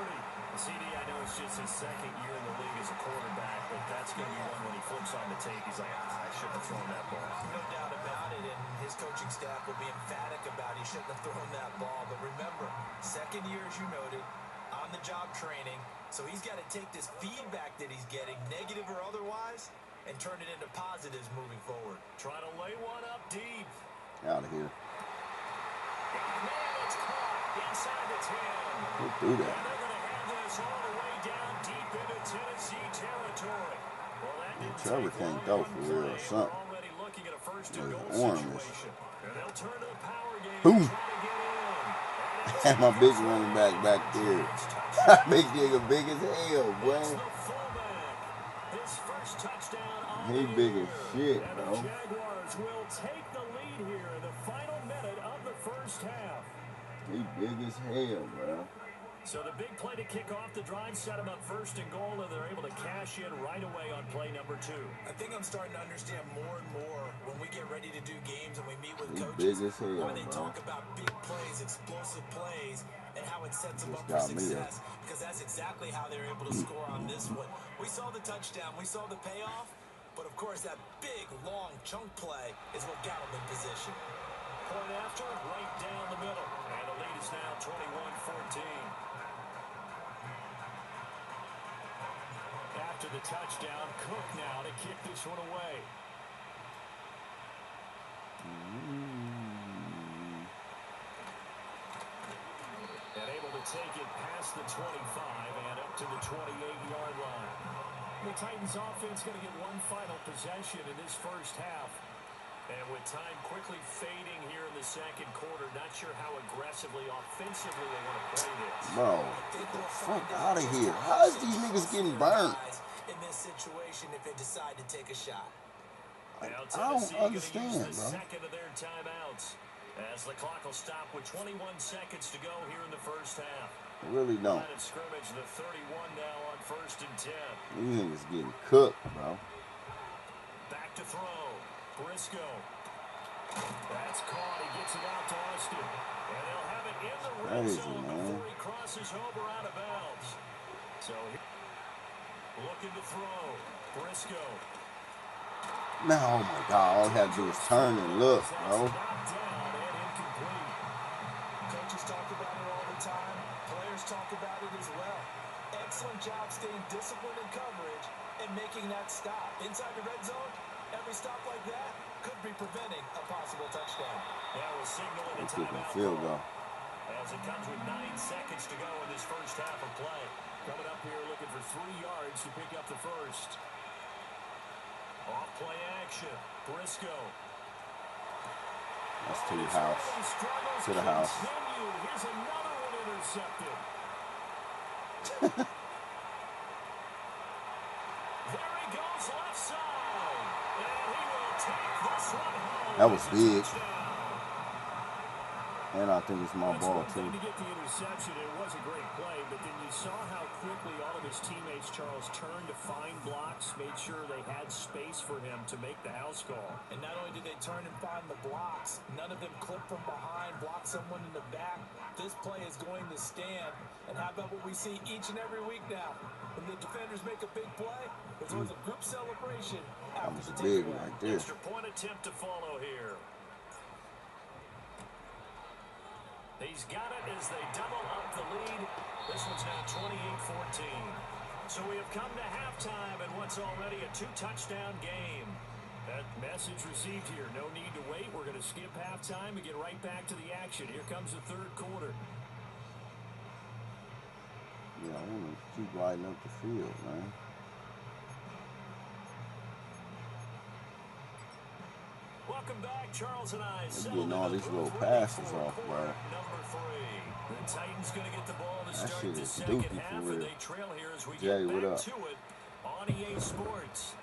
CD, I know it's just his 2nd year in the league as a quarterback, but that's going to be one when he flips on the tape. He's like, I shouldn't have thrown that ball. No doubt about it, and his coaching staff will be emphatic about he shouldn't have thrown that ball. But remember, 2nd year, as you noted, on-the-job training, so he's got to take this feedback that he's getting, negative or otherwise, and turn it into positives moving forward. Trying to lay one up deep. Out of here. Man, it's caught inside the 10. Who threw that? And they're going to have this all the way down deep into Tennessee territory. Well, that didn't Trevor take can't long go on for real or play. something. We're already looking at a first and There's goal orange. situation. And they'll turn to the power game. Boom. Try to get in. And my big running back there. Big nigga, big as hell, boy. It's the fullback. His first touchdown on He the big year. as shit, And bro. the Jaguars will take the lead here in the final minute of the first half. He big as hell, bro. So the big play to kick off the drive set them up 1st and goal, and they're able to cash in right away on play number 2. I think I'm starting to understand more and more when we get ready to do games and we meet with He coaches big as hell, when they bro. talk about big plays, explosive plays, and how it sets them Just up for got me success. Because that's exactly how they're able to score on this one. We saw the touchdown, we saw the payoff, but of course that big, long chunk play is what got them in position. Point after, right down the middle. And the lead is now 21-14. After the touchdown, Cook now to kick this one away. And able to take it past the 25 and up to the 28-yard line. The Titans offense going to get one final possession in this first half. And with time quickly fading here in the second quarter, not sure how aggressively, offensively they want to play this. Bro, get the fuck out of here. How is these niggas getting burnt? In this situation, if they decide to take a shot. I don't understand, use the bro. second of their timeouts as the clock will stop with 21 seconds to go here in the first half. I really don't. Line of scrimmage, the 31 now on 1st and 10. These niggas getting cooked, bro. Back to throw. Briscoe. That's caught. He gets it out to Austin. And they'll have it in the red Crazy, zone man. before he crosses over out of bounds. So looking to throw. Briscoe. Man, oh my God, all I had to do is turn and look, bro. Knocked down and incomplete. Coaches talk about it all the time. Players talk about it as well. Excellent job staying disciplined in coverage and making that stop. Inside the red zone, every stop like that, could be preventing a possible touchdown. That was signaling a timeout field goal. as it comes with 9 seconds to go in this first half of play. Coming up here looking for 3 yards to pick up the first. Off play action. Briscoe. That's to the house. To the house. Here's another one intercepted. There he goes left side. And he will take this one home. That was big. And I think it's my ball, too. To get the interception, it was a great play, but then you saw how quickly all of his teammates, Charles, turned to find blocks, made sure they had space for him to make the house call. And not only did they turn and find the blocks, none of them clip from behind, block someone in the back. This play is going to stand. And how about what we see each and every week now? When the defenders make a big play, there's always a group celebration after the big takeaway. right there. Extra point attempt to follow here. He's got it as they double up the lead. This one's now 28-14. So we have come to halftime in what's already a 2-touchdown game. That message received here. No need to wait. We're going to skip halftime and get right back to the action. Here comes the third quarter. Yeah, I want to keep lighting up the field, man. Welcome back, Charles and I. They're getting all these little passes off, bro. Number 3. The Titans going to get the ball to start shit the is second dookie half, for real. and they trail here as we Jay, get what back up? to it on EA Sports.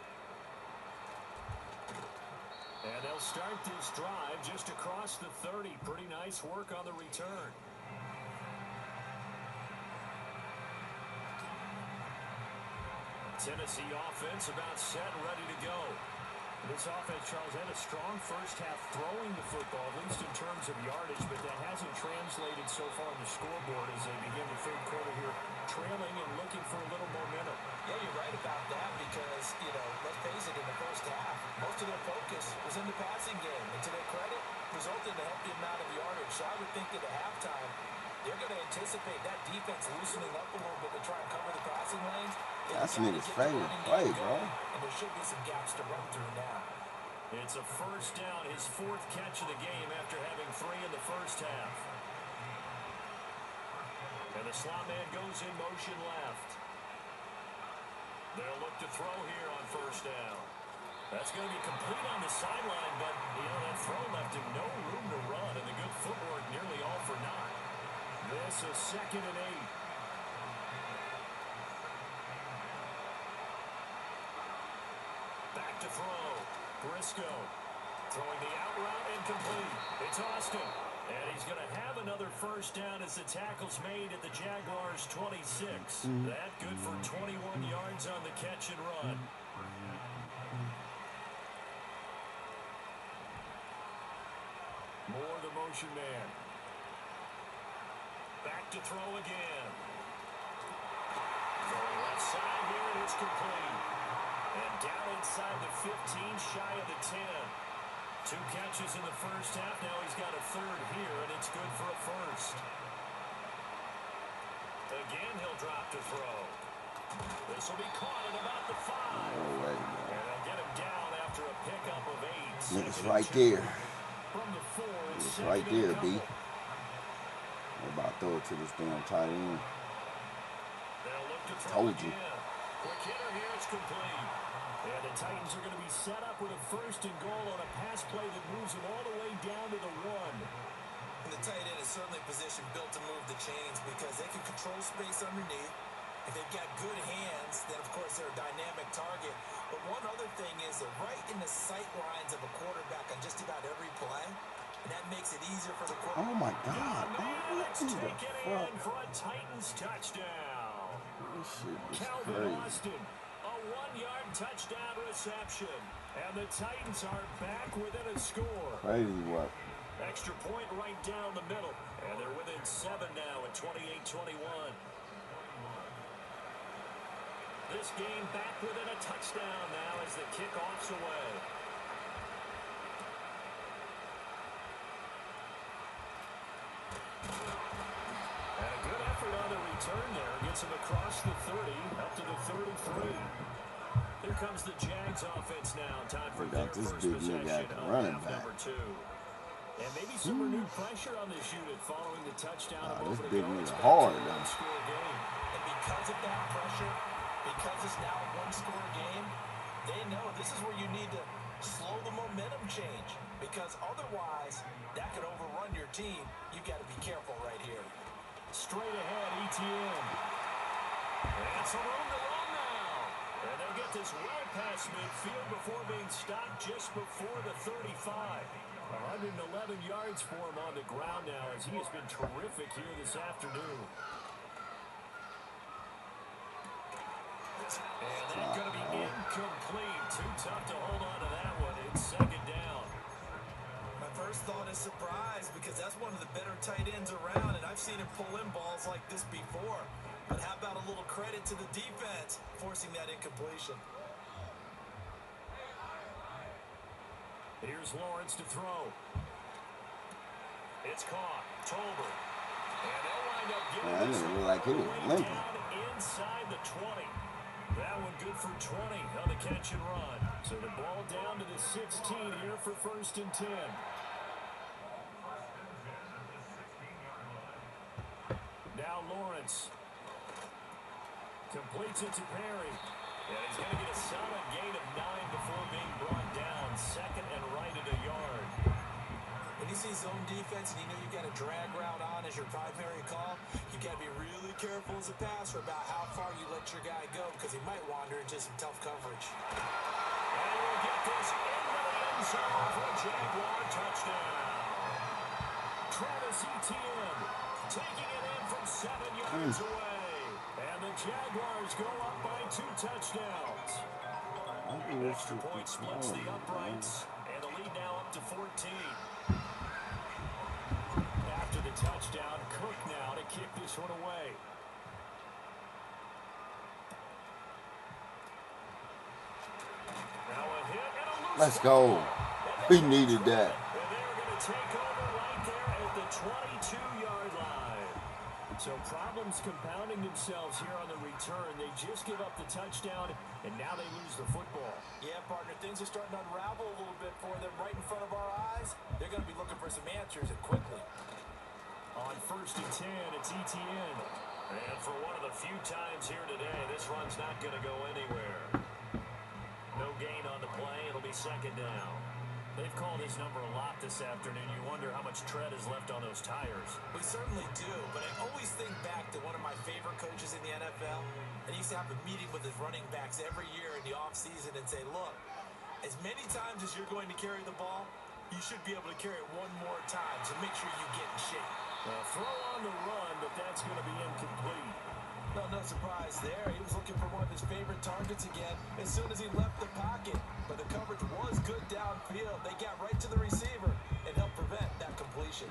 And they'll start this drive just across the 30. Pretty nice work on the return. Tennessee offense about set and ready to go. This offense, Charles, had a strong first half throwing the football, at least in terms of yardage, but that hasn't translated so far on the scoreboard as they begin the third quarter here, trailing and looking for a little momentum. Yeah, you're right about that because, let's face it, in the first half, most of their focus was in the passing game. And to their credit, resulted in a healthy amount of yardage. So I would think that at halftime, they're going to anticipate that defense loosening up a little bit to try and cover the passing lanes. That's nigga's favorite play, bro. And there should be some gaps to run through now. It's a first down, his 4th catch of the game after having 3 in the first half. And the slot man goes in motion left. They'll look to throw here on first down. That's going to be complete on the sideline, but, that throw left him no room to run, and the good footwork nearly all for naught. This is 2nd and 8. Back to throw. Briscoe throwing the out route incomplete. It's Austin. And he's going to have another first down as the tackle's made at the Jaguars' 26. That good for 21 yards on the catch and run. More the motion man. Back to throw again. Throwing left side here, and it's complete. And down inside the 15, shy of the 10. 2 catches in the first half. Now he's got a 3rd here, and it's good for a first. Again, he'll drop to throw. This will be caught at about the 5. No way, man. And they'll get him down after a pickup of 8. Niggas right there. From the 4, It's right there, B. They're about to throw it to this damn tight end. They'll look to throw Told you. again. Quick hitter here, it's complete. And the Titans are going to be set up with a 1st and goal on a pass play that moves them all the way down to the 1. And the tight end is certainly a position built to move the chains because they can control space underneath. If they've got good hands, then of course they're a dynamic target. But one other thing is they're right in the sight lines of a quarterback on just about every play. And that makes it easier for the quarterback. Oh my God, man. What Let's in the take it fuck? in for a Titans touchdown. This shit is Calvin crazy. Austin, a 1-yard touchdown reception. And the Titans are back within a score. Crazy work. Extra point right down the middle. And they're within 7 now at 28-21. This game back within a touchdown now as the kickoff's away. And a good effort on the return there. Gets him across the 30, up to the 33. Here comes the Jags offense now. Time for We their got this first big possession nigga at the of running half back. number 2. And maybe some renewed pressure on this unit following the touchdown a This moment big ago. nigga hard, though. One-score game. And because of that pressure, because it's now a one-score game, they know this is where you need to slow the momentum change. Because otherwise, that could overrun your team. You've got to be careful right here. Straight ahead, ETN. And some room to run now. And they get this well past midfield before being stopped just before the 35. 111 yards for him on the ground now as he has been terrific here this afternoon. And that's going to be incomplete. Too tough to hold on to that one. It's second down. My first thought is surprise because that's one of the better tight ends around, and I've seen him pull in balls like this before. But how about a little credit to the defense forcing that incompletion? Here's Lawrence to throw. It's caught. Tolbert. And they'll wind up getting this Look like he was limping. down inside the 20. That one good for 20 on the catch and run. So the ball down to the 16 here for 1st and 10. Now Lawrence. Completes it to Perry. And he's going to get a solid gain of 9 before being brought down. Second and right at a yard. When you see zone defense and you know you've got a drag route on as your primary call, you've got to be really careful as a passer about how far you let your guy go because he might wander into some tough coverage. And we'll get this into the end zone for a Jaguar touchdown. Travis Etienne taking it in from 7 yards away. And the Jaguars go up by 2 touchdowns. Extra point splits the uprights. And the lead now up to 14. After the touchdown, Cook now to kick this one away. Now a hit and a loose. Let's go. We needed that. And they're going to take over right there at the 22-yard line. So problems compounding themselves here on the return. They just give up the touchdown, and now they lose the football. Yeah, partner, things are starting to unravel a little bit for them right in front of our eyes. They're going to be looking for some answers and quickly. On 1st and 10, it's ETN. And for one of the few times here today, this run's not going to go anywhere. No gain on the play. It'll be second down. They've called his number a lot this afternoon. You wonder how much tread is left on those tires. We certainly do, but I always think back to one of my favorite coaches in the NFL. And he used to have a meeting with his running backs every year in the offseason and say, look, as many times as you're going to carry the ball, you should be able to carry it one more time, so make sure you get in shape. Throw on the run, but that's going to be incomplete. No surprise there. He was looking for one of his favorite targets again as soon as he left the pocket. But the coverage was good downfield. They got right to the receiver and helped prevent that completion.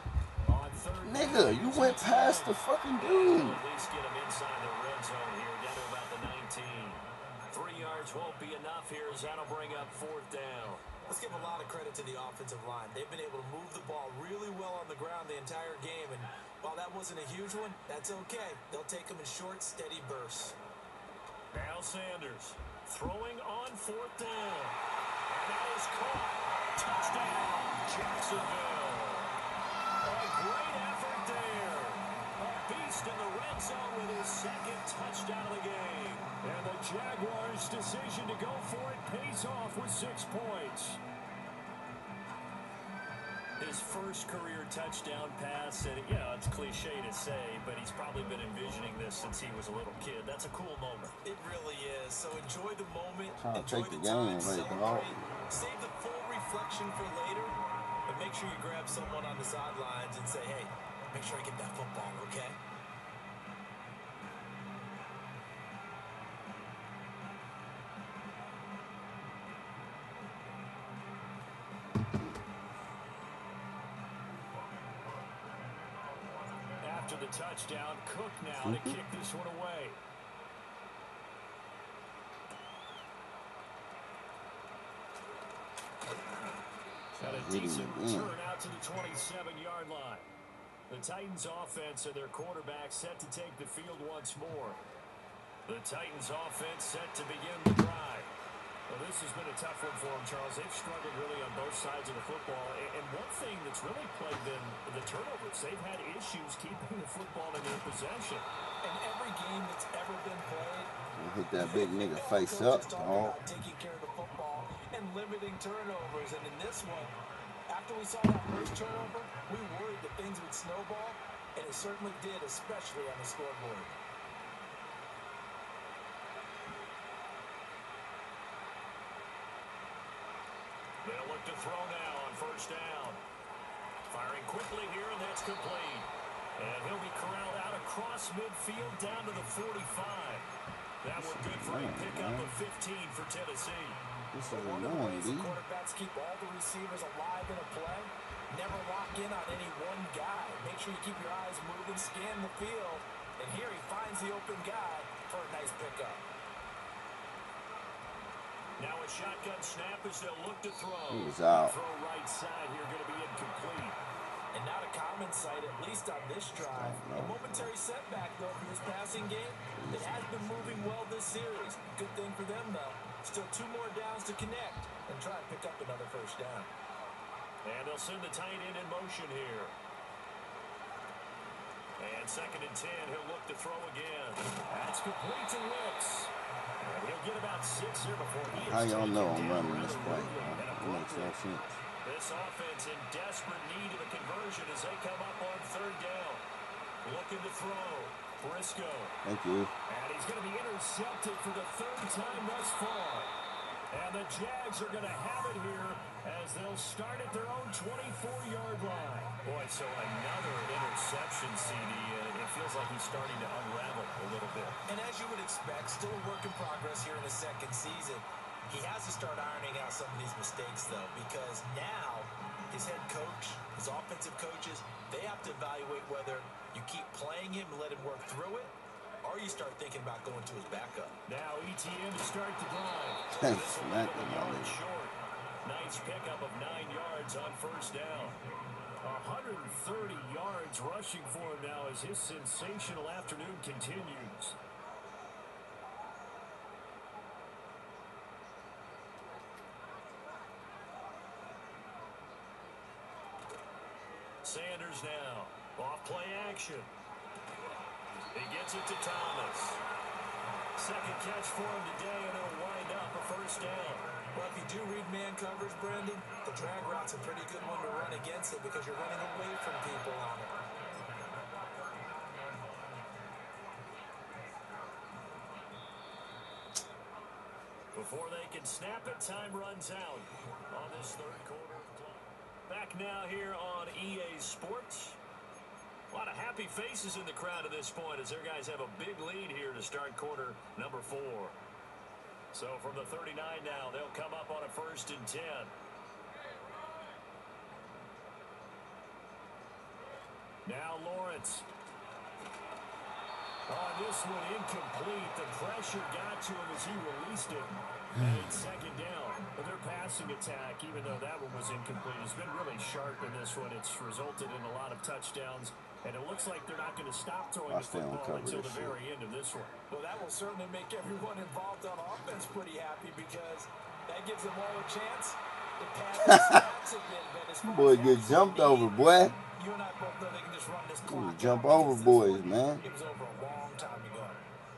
On 3rd Nigga, you went past the fucking dude. At least get him inside the red zone here, down to about the 19. 3 yards won't be enough here as that'll bring up 4th down. Let's give a lot of credit to the offensive line. They've been able to move the ball really well on the ground the entire game, and while that wasn't a huge one, that's okay. They'll take them in short, steady bursts. Now Sanders throwing on 4th down. And that is caught. Touchdown, Jacksonville. A great effort there. A beast in the red zone with his 2nd touchdown of the game. And the Jaguars' decision to go for it pays off with 6 points. His first career touchdown pass, and it's cliche to say, but he's probably been envisioning this since he was a little kid. That's a cool moment. It really is. So enjoy the moment, Trying to enjoy take the the time, game away, dog. celebrate, save the full reflection for later, but make sure you grab someone on the sidelines and say, hey, make sure I get that football, okay? After the touchdown, Cook now to kick this one away. Got a decent return out to the 27-yard line. The Titans offense and their quarterback set to take the field once more. The Titans offense set to begin the drive. Well, this has been a tough one for them, Charles. They've struggled really on both sides of the football. And one thing that's really plagued them, the turnovers. They've had issues keeping the football in their possession. In every game that's ever been played, hit that big nigga face up, dog. Taking care of the football and limiting turnovers. And in this one, after we saw that first turnover, we worried that things would snowball, and it certainly did, especially on the scoreboard. They'll look to throw now on first down. Firing quickly here, and that's complete. And he'll be corralled out across midfield down to the 45. That one good for a pickup of 15 for Tennessee. This is One of the ways the dude. quarterbacks keep all the receivers alive in a play, never lock in on any one guy. Make sure you keep your eyes moving, scan the field, and here he finds the open guy for a nice pickup. Now a shotgun snap as they'll look to throw. He was out. Throw right side here, going to be incomplete. And not a common sight, at least on this drive. A momentary setback, though, for this passing game. It has been moving well this series. Good thing for them, though. Still 2 more downs to connect and try and pick up another first down. And they'll send the tight end in motion here. And 2nd and 10, he'll look to throw again. That's complete to Wicks. And he'll get about 6 here before he is. How y'all know I'm running this play? It makes no sense. This offense in desperate need of a conversion as they come up on 3rd down. Looking to throw. Briscoe. Thank you. And he's going to be intercepted for the 3rd time thus far. And the Jags are going to have it here as they'll start at their own 24-yard line. Boy, so another interception, CD. It feels like he's starting to unravel a little bit. And as you would expect, still a work in progress here in his 2nd season. He has to start ironing out some of these mistakes, though, because now his head coach, his offensive coaches, they have to evaluate whether you keep playing him and let him work through it, or you start thinking about going to his backup. Now ETN to start the drive. That's smacking on it. Short. Nice pickup of 9 yards on first down. 130 yards rushing for him now as his sensational afternoon continues. Sanders now. Off play action. He gets it to Thomas. 2nd catch for him today, and it'll wind up a first down. Well, if you do read man coverage, Brendan, the drag route's a pretty good one to run against it because you're running away from people on it. Before they can snap it, time runs out on this 3rd quarter. Back now here on EA Sports. A lot of happy faces in the crowd at this point as their guys have a big lead here to start quarter number 4. So from the 39 now, they'll come up on a 1st and 10. Now Lawrence. On this one, incomplete. The pressure got to him as he released it. And it's 2nd down. But their passing attack, even though that one was incomplete, has been really sharp in this one. It's resulted in a lot of touchdowns. And it looks like they're not going to stop throwing the football until the very end of this one. Well, that will certainly make everyone involved on offense pretty happy because that gives them all a chance. The pass a bit, boy, get jumped over, boy. You and I both know they can just run this clock. Jump over, boys, man. It was over a long time ago.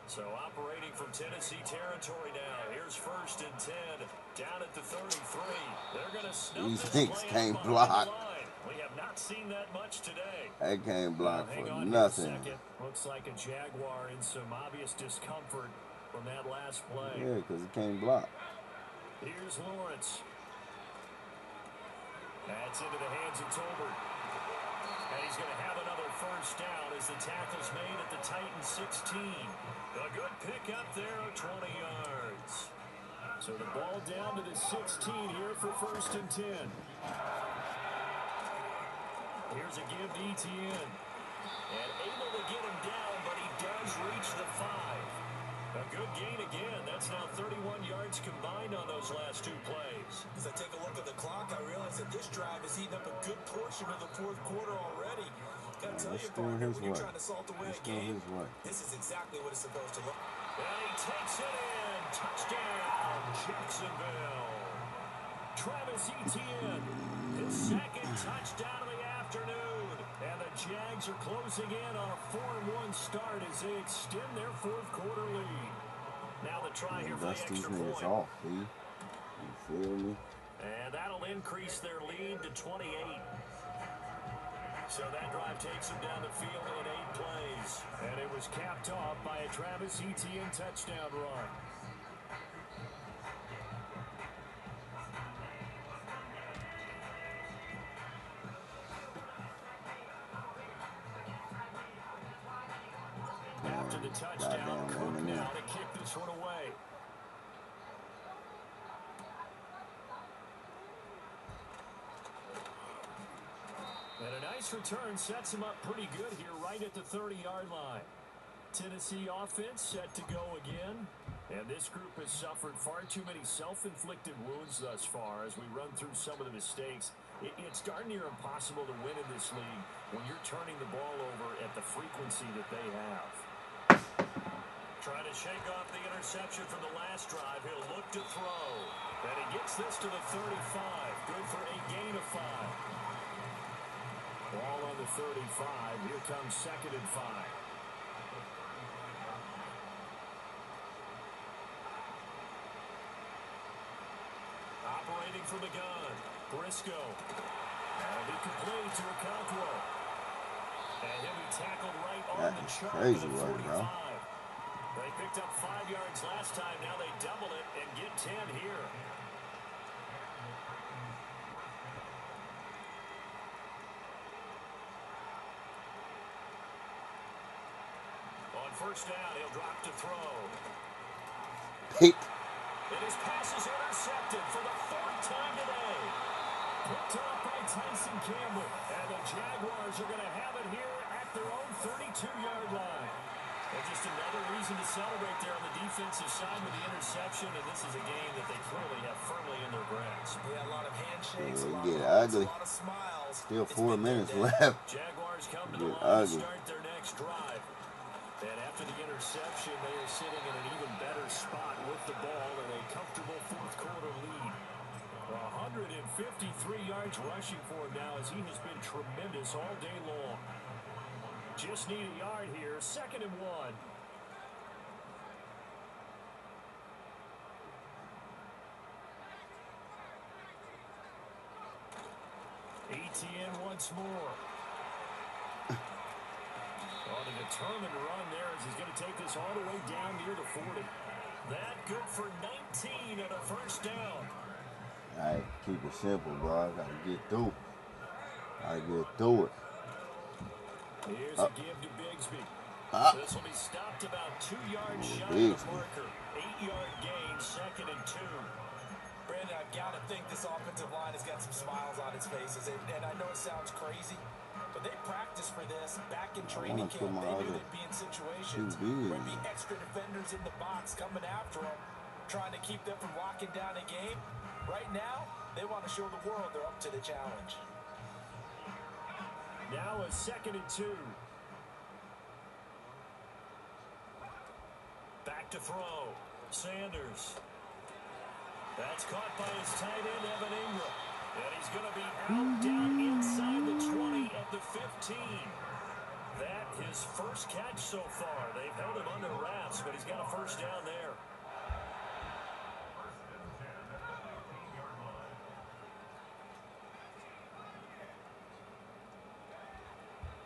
So operating from Tennessee territory now. Here's 1st and 10. Down at the 33. They're going to snub These this things play can't up block. on the line. We have not seen that much today. They can't block Hang for on nothing. a second. Looks like a Jaguar in some obvious discomfort from that last play. Yeah, because it can't block. Here's Lawrence. That's into the hands of Tolbert. And he's going to have another first down as the tackle's made at the Titans 16. A good pickup there of 20 yards. So the ball down to the 16 here for 1st and 10. Here's a give to ETN. And able to get him down, but he does reach the 5. A good gain again. That's now 31 yards combined on those last 2 plays. As I take a look at the clock, I realize that this drive has eaten up a good portion of the 4th quarter already. Gotta tell you, partner, when you're trying to salt away a game, this is exactly what it's supposed to look like. And he takes it in. Touchdown, Jacksonville. Travis Etienne, his second touchdown of the afternoon. And the Jags are closing in on a 4-1 start as they extend their fourth quarter lead. Now the try here for the extra point. Off, you feel me? And that'll increase their lead to 28. So that drive takes them down the field in 8 plays. And it was capped off by a Travis Etienne touchdown run. After the touchdown, Cook now to kick this one away. And a nice return sets him up pretty good here right at the 30-yard line. Tennessee offense set to go again. And this group has suffered far too many self-inflicted wounds thus far as we run through some of the mistakes. It's darn near impossible to win in this league when you're turning the ball over at the frequency that they have. Trying to shake off the interception from the last drive. He'll look to throw. And he gets this to the 35. Good for a gain of 5. Ball on the 35. Here comes 2nd and 5. Operating from the gun. Briscoe. And he complete to Okonkwo. And he'll be tackled right on the chart to the 45. They picked up 5 yards last time. Now they double it and get 10 here. On first down, he'll drop to throw. And his pass is intercepted for the 4th time today. Picked up by Tyson Campbell. And the Jaguars are going to have it here at their own 32-yard line. And just another reason to celebrate there on the defensive side with the interception. And this is a game that they clearly have firmly in their grasp. Yeah, a lot of handshakes, a lot of smiles. Still 4 minutes left. Jaguars come to the line to start their next drive. And after the interception, they are sitting in an even better spot with the ball in a comfortable fourth quarter lead. 153 yards rushing for him now as he has been tremendous all day long. Just need a yard here. 2nd and 1. Etienne once more. On a determined run there as he's going to take this all the way down near the 40. That good for 19 and a first down. All right, keep it simple, bro. I got to get through. It. Here's a give to Bigsby. This will be stopped about 2 yards shy of the marker. 8-yard gain, 2nd and 2. Brandon, I've got to think this offensive line has got some smiles on its faces. And I know it sounds crazy, but they practiced for this back in training camp. They knew they'd be in situations where there'd be extra defenders in the box coming after them, trying to keep them from locking down a game. Right now, they want to show the world they're up to the challenge. Now a 2nd and 2. Back to throw. Sanders. That's caught by his tight end, Evan Ingram. And he's going to be out down inside the 20 at the 15. That his first catch so far. They've held him under wraps, but he's got a first down there.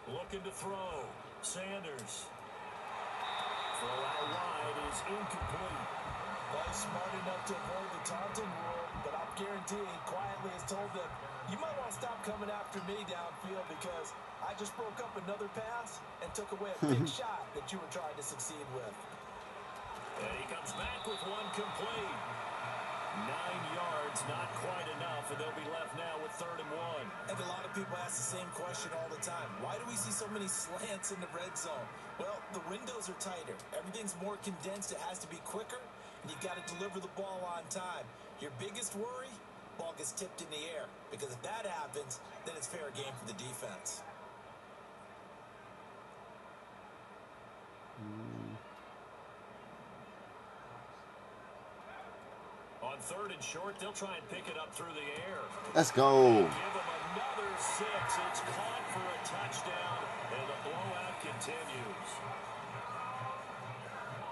Looking to throw. Sanders. Throw out wide is incomplete. Well, he's smart enough to avoid the taunting rule, but I'm guaranteeing quietly has told them, you might want to stop coming after me downfield because I just broke up another pass and took away a big shot that you were trying to succeed with. And he comes back with one complete. 9 yards, not quite enough, and they'll be left now with 3rd and 1. And a lot of people ask the same question all the time. Why do we see so many slants in the red zone? Well, the windows are tighter. Everything's more condensed. It has to be quicker, and you've got to deliver the ball on time. Your biggest worry, ball gets tipped in the air, because if that happens, then it's fair game for the defense. On 3rd and short, they'll try and pick it up through the air. Let's go. Give them another 6. It's caught for a touchdown, and the blowout continues.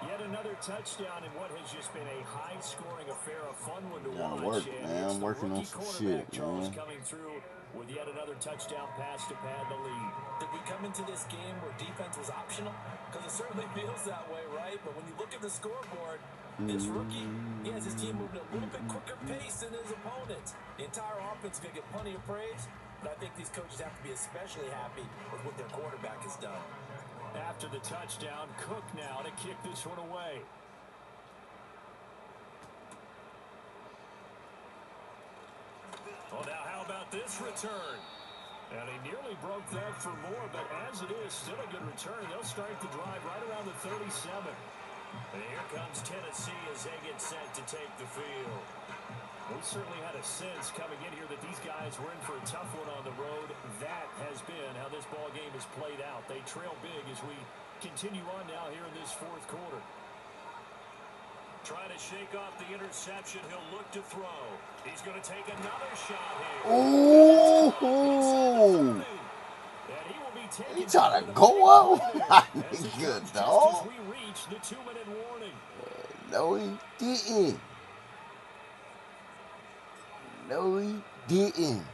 Yet another touchdown in what has just been a high-scoring affair, a fun one to watch. Work, man. I'm working on some shit, Charles man. coming through with yet another touchdown pass to pad the lead. Did we come into this game where defense was optional? Because it certainly feels that way, right? But when you look at the scoreboard, this rookie, he has his team moving at a little bit quicker pace than his opponents. The entire offense is going to get plenty of praise, but I think these coaches have to be especially happy with what their quarterback has done. After the touchdown, Cook now to kick this one away. Well, now how about this return? And he nearly broke that for more, but as it is, still a good return. They'll start the drive right around the 37. And here comes Tennessee as they get set to take the field. We certainly had a sense coming in here that these guys were in for a tough one on the road. That has been how this ball game has played out. They trail big as we continue on now here in this 4th quarter. Trying to shake off the interception. He'll look to throw. He's going to take another shot here. Ooh! He trying to go up? Good, dog. We reach the 2-minute warning. No, he didn't. No, he didn't.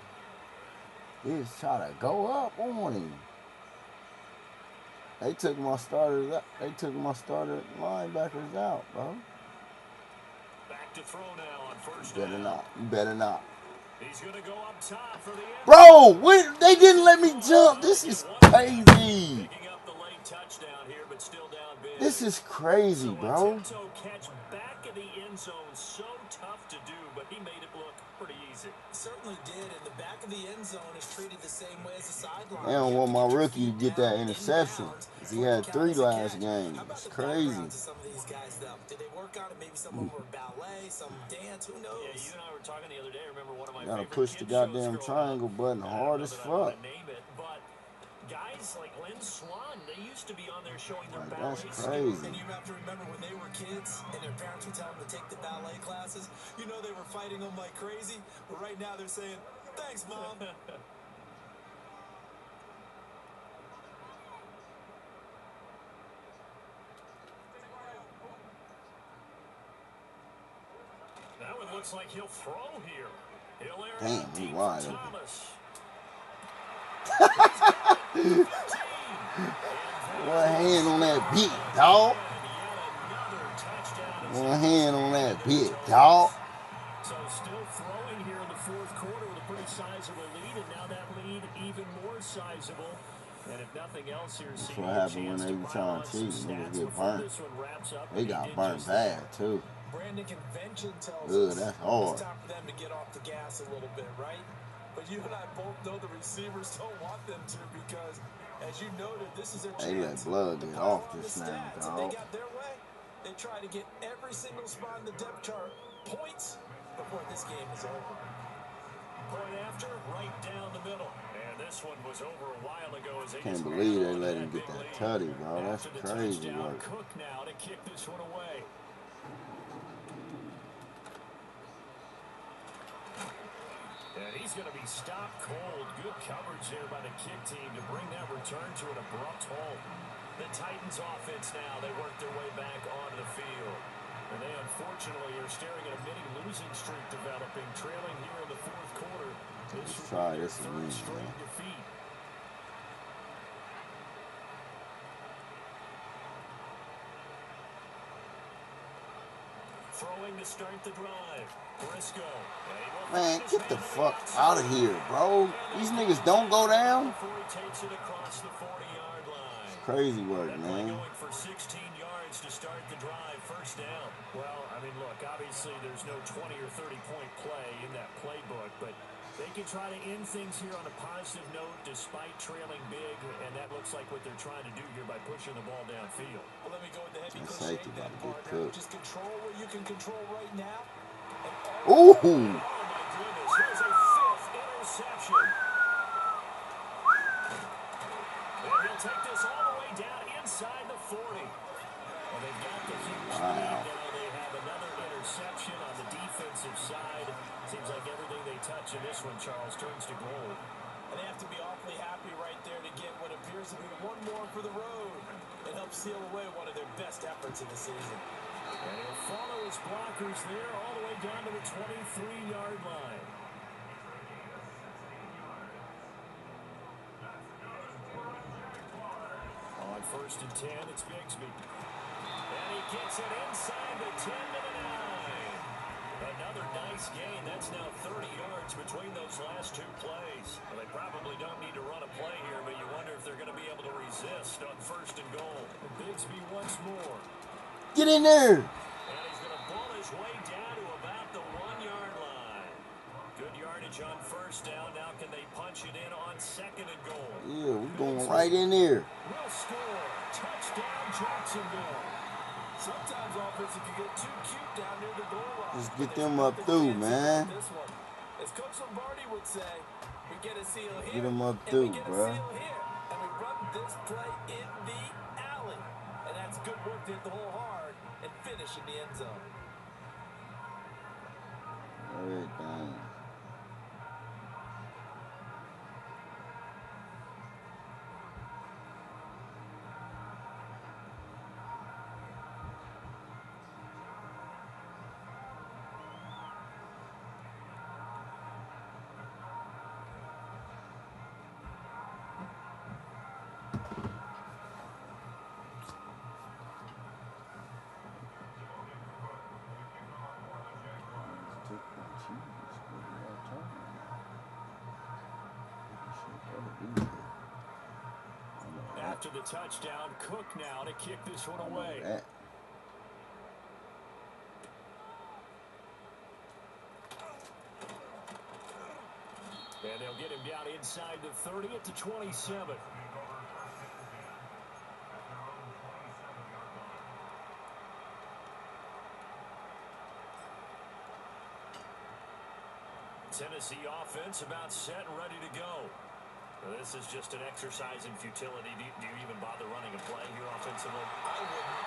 He was trying to go up on him. They took my starters out. They took my starter linebackers out, bro. Back to throw now on 1st Better down. not. You better not. He's going to go up top for the end. Bro, they didn't let me jump. This is crazy. Picking up the late touchdown here, but still down big. This is crazy, bro. So catch back in the end zone, so tough to do, but he made it look pretty easy. Certainly did, and the back of the end zone is treated the same way as the sideline. I don't want my rookie to get that interception. He had 3 last game. It's crazy. Some of these guys, though, did they work on it? Maybe some of them were ballet, some dance. Who knows? Yeah, you and I were talking the other day. I remember one of my Gotta favorite push the kids goddamn shows triangle button hard as fuck. Name it, but guys like Lynn Swan, they used to be on there showing their Like, ballet that's skills. crazy. And you have to remember when they were kids and their parents would tell them to take the ballet classes, you know they were fighting them like crazy. But right now they're saying, thanks, Mom. That one looks like he'll throw here. He'll air Damn, out he deep wide for open. Thomas. One hand on that bit, dog. One hand on that bit, dog. So still throwing here in the 4th quarter with a pretty sizable lead, and now that lead even more sizable. And if nothing else here, That's what happened when they were trying to cheat. Niggas get burnt. They got burnt bad, too. Brandon, convention tells Ugh, us that's hard. it's time for them to get off the gas a little bit, right? But you and I both know the receivers don't want them to because, as you noted, this is their chance. They let blood get off this the now, stats. If dog. they got their way, they try to get every single spot in the depth chart points before this game is over. Point after, right down the middle. And this one was over a while ago. As they Can't just believe they held on let to him that get big that lead. tutty, bro. That's After the crazy touchdown, work. Cook now to kick this one away. And he's going to be stopped cold. Good coverage there by the kick team to bring that return to an abrupt halt. The Titans offense now, they work their way back onto the field. And they unfortunately are staring at a mini losing streak developing, trailing here in the 4th quarter. This Let's try this third again, straight man. defeat. Throwing to start the drive. Briscoe. Man, get the fuck out of here, bro. These niggas don't go down. Before he takes it across the 40-yard line. It's crazy work, That play man. going for 16 yards to start the drive. First down. Well, I mean, look, obviously there's no 20 or 30-point play in that playbook, but they can try to end things here on a positive note despite trailing big, and that looks like what they're trying to do here by pushing the ball downfield. Well, let me go with the heavy That cliche safety then, about to get partner. cooked. Just control what you can control right now. Ooh. Oh, my goodness. Here's a 5th interception. And he'll take this all the way down inside the 40. Well, they've got the huge lead now. they have another interception on the defensive side. Seems like everything they touch in this one, Charles, turns to gold. And they have to be awfully happy right there to get what appears to be one more for the road. It helps seal away one of their best efforts of the season. And he'll follow his blockers there all the way down to the 23-yard line. On 1st and 10, it's Bigsby. And he gets it inside the 10 to the 9. Another nice gain. That's now 30 yards between those last two plays. Well, they probably don't need to run a play here, but you wonder if they're going to be able to resist on 1st and goal. Bigsby once more. Get in there. And he's going to pull his way down to about the 1-yard line. Good yardage on 1st down. Now can they punch it in on 2nd and goal? Yeah, we're going right in there. Will score. Touchdown, Jacksonville. Sometimes offense, if you get too cute down near the goal line. Just get them up through, man. As Coach Lombardi would say, we get a seal here. Get them up through, bro. And we run this play in the alley. And that's good work to hit the hole hard and finish in the end zone. Everything. After the touchdown, Cook now to kick this one away. And they'll get him down inside the 30 at the 27. Tennessee offense about set and ready to go. Well, this is just an exercise in futility. Do you even bother running a play here offensively? I wouldn't,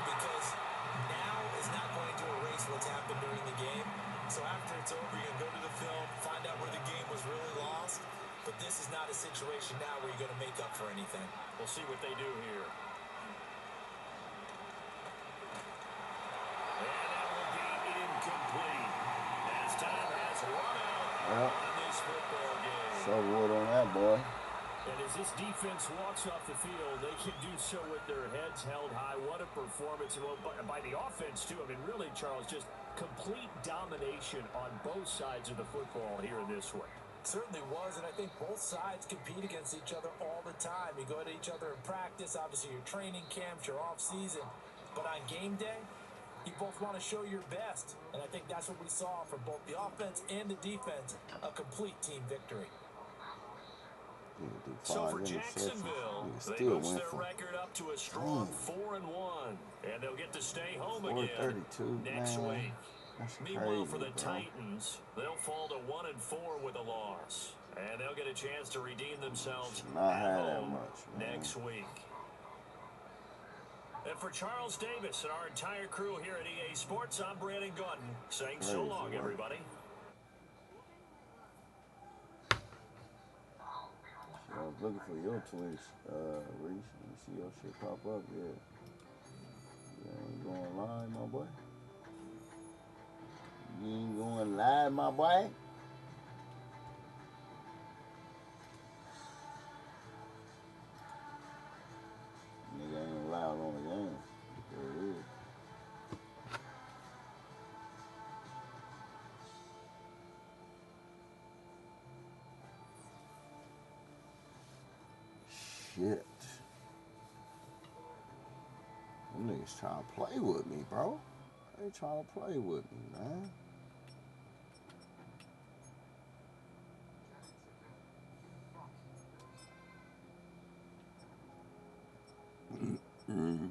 because now is not going to erase what's happened during the game. So after it's over, you can go to the film, find out where the game was really lost. But this is not a situation now where you're going to make up for anything. We'll see what they do here. And that will be incomplete. As time has run out on this football game. So what on that, boy? And as this defense walks off the field, they can do so with their heads held high. What a performance. And by the offense, too. I mean, really, Charles, just complete domination on both sides of the football here in this one. Certainly was, and I think both sides compete against each other all the time. You go to each other in practice, obviously your training camps, your off-season. But on game day, you both want to show your best. And I think that's what we saw from both the offense and the defense, a complete team victory. So for Jacksonville, they boost their record up to a strong 4-1, and they'll get to stay home again next week. Meanwhile, for the Titans, they'll fall to 1-4 with a loss, and they'll get a chance to redeem themselves at home next week. And for Charles Davis and our entire crew here at EA Sports, I'm Brandon Gordon saying so long, everybody. I was looking for your Twitch, Reese. You see your shit pop up, yeah. You ain't going live, my boy. You ain't going live, my boy. Nigga ain't allowed on the game. There it is. Shit. Them niggas trying to play with me, bro. They trying to play with me, man. Mm-hmm.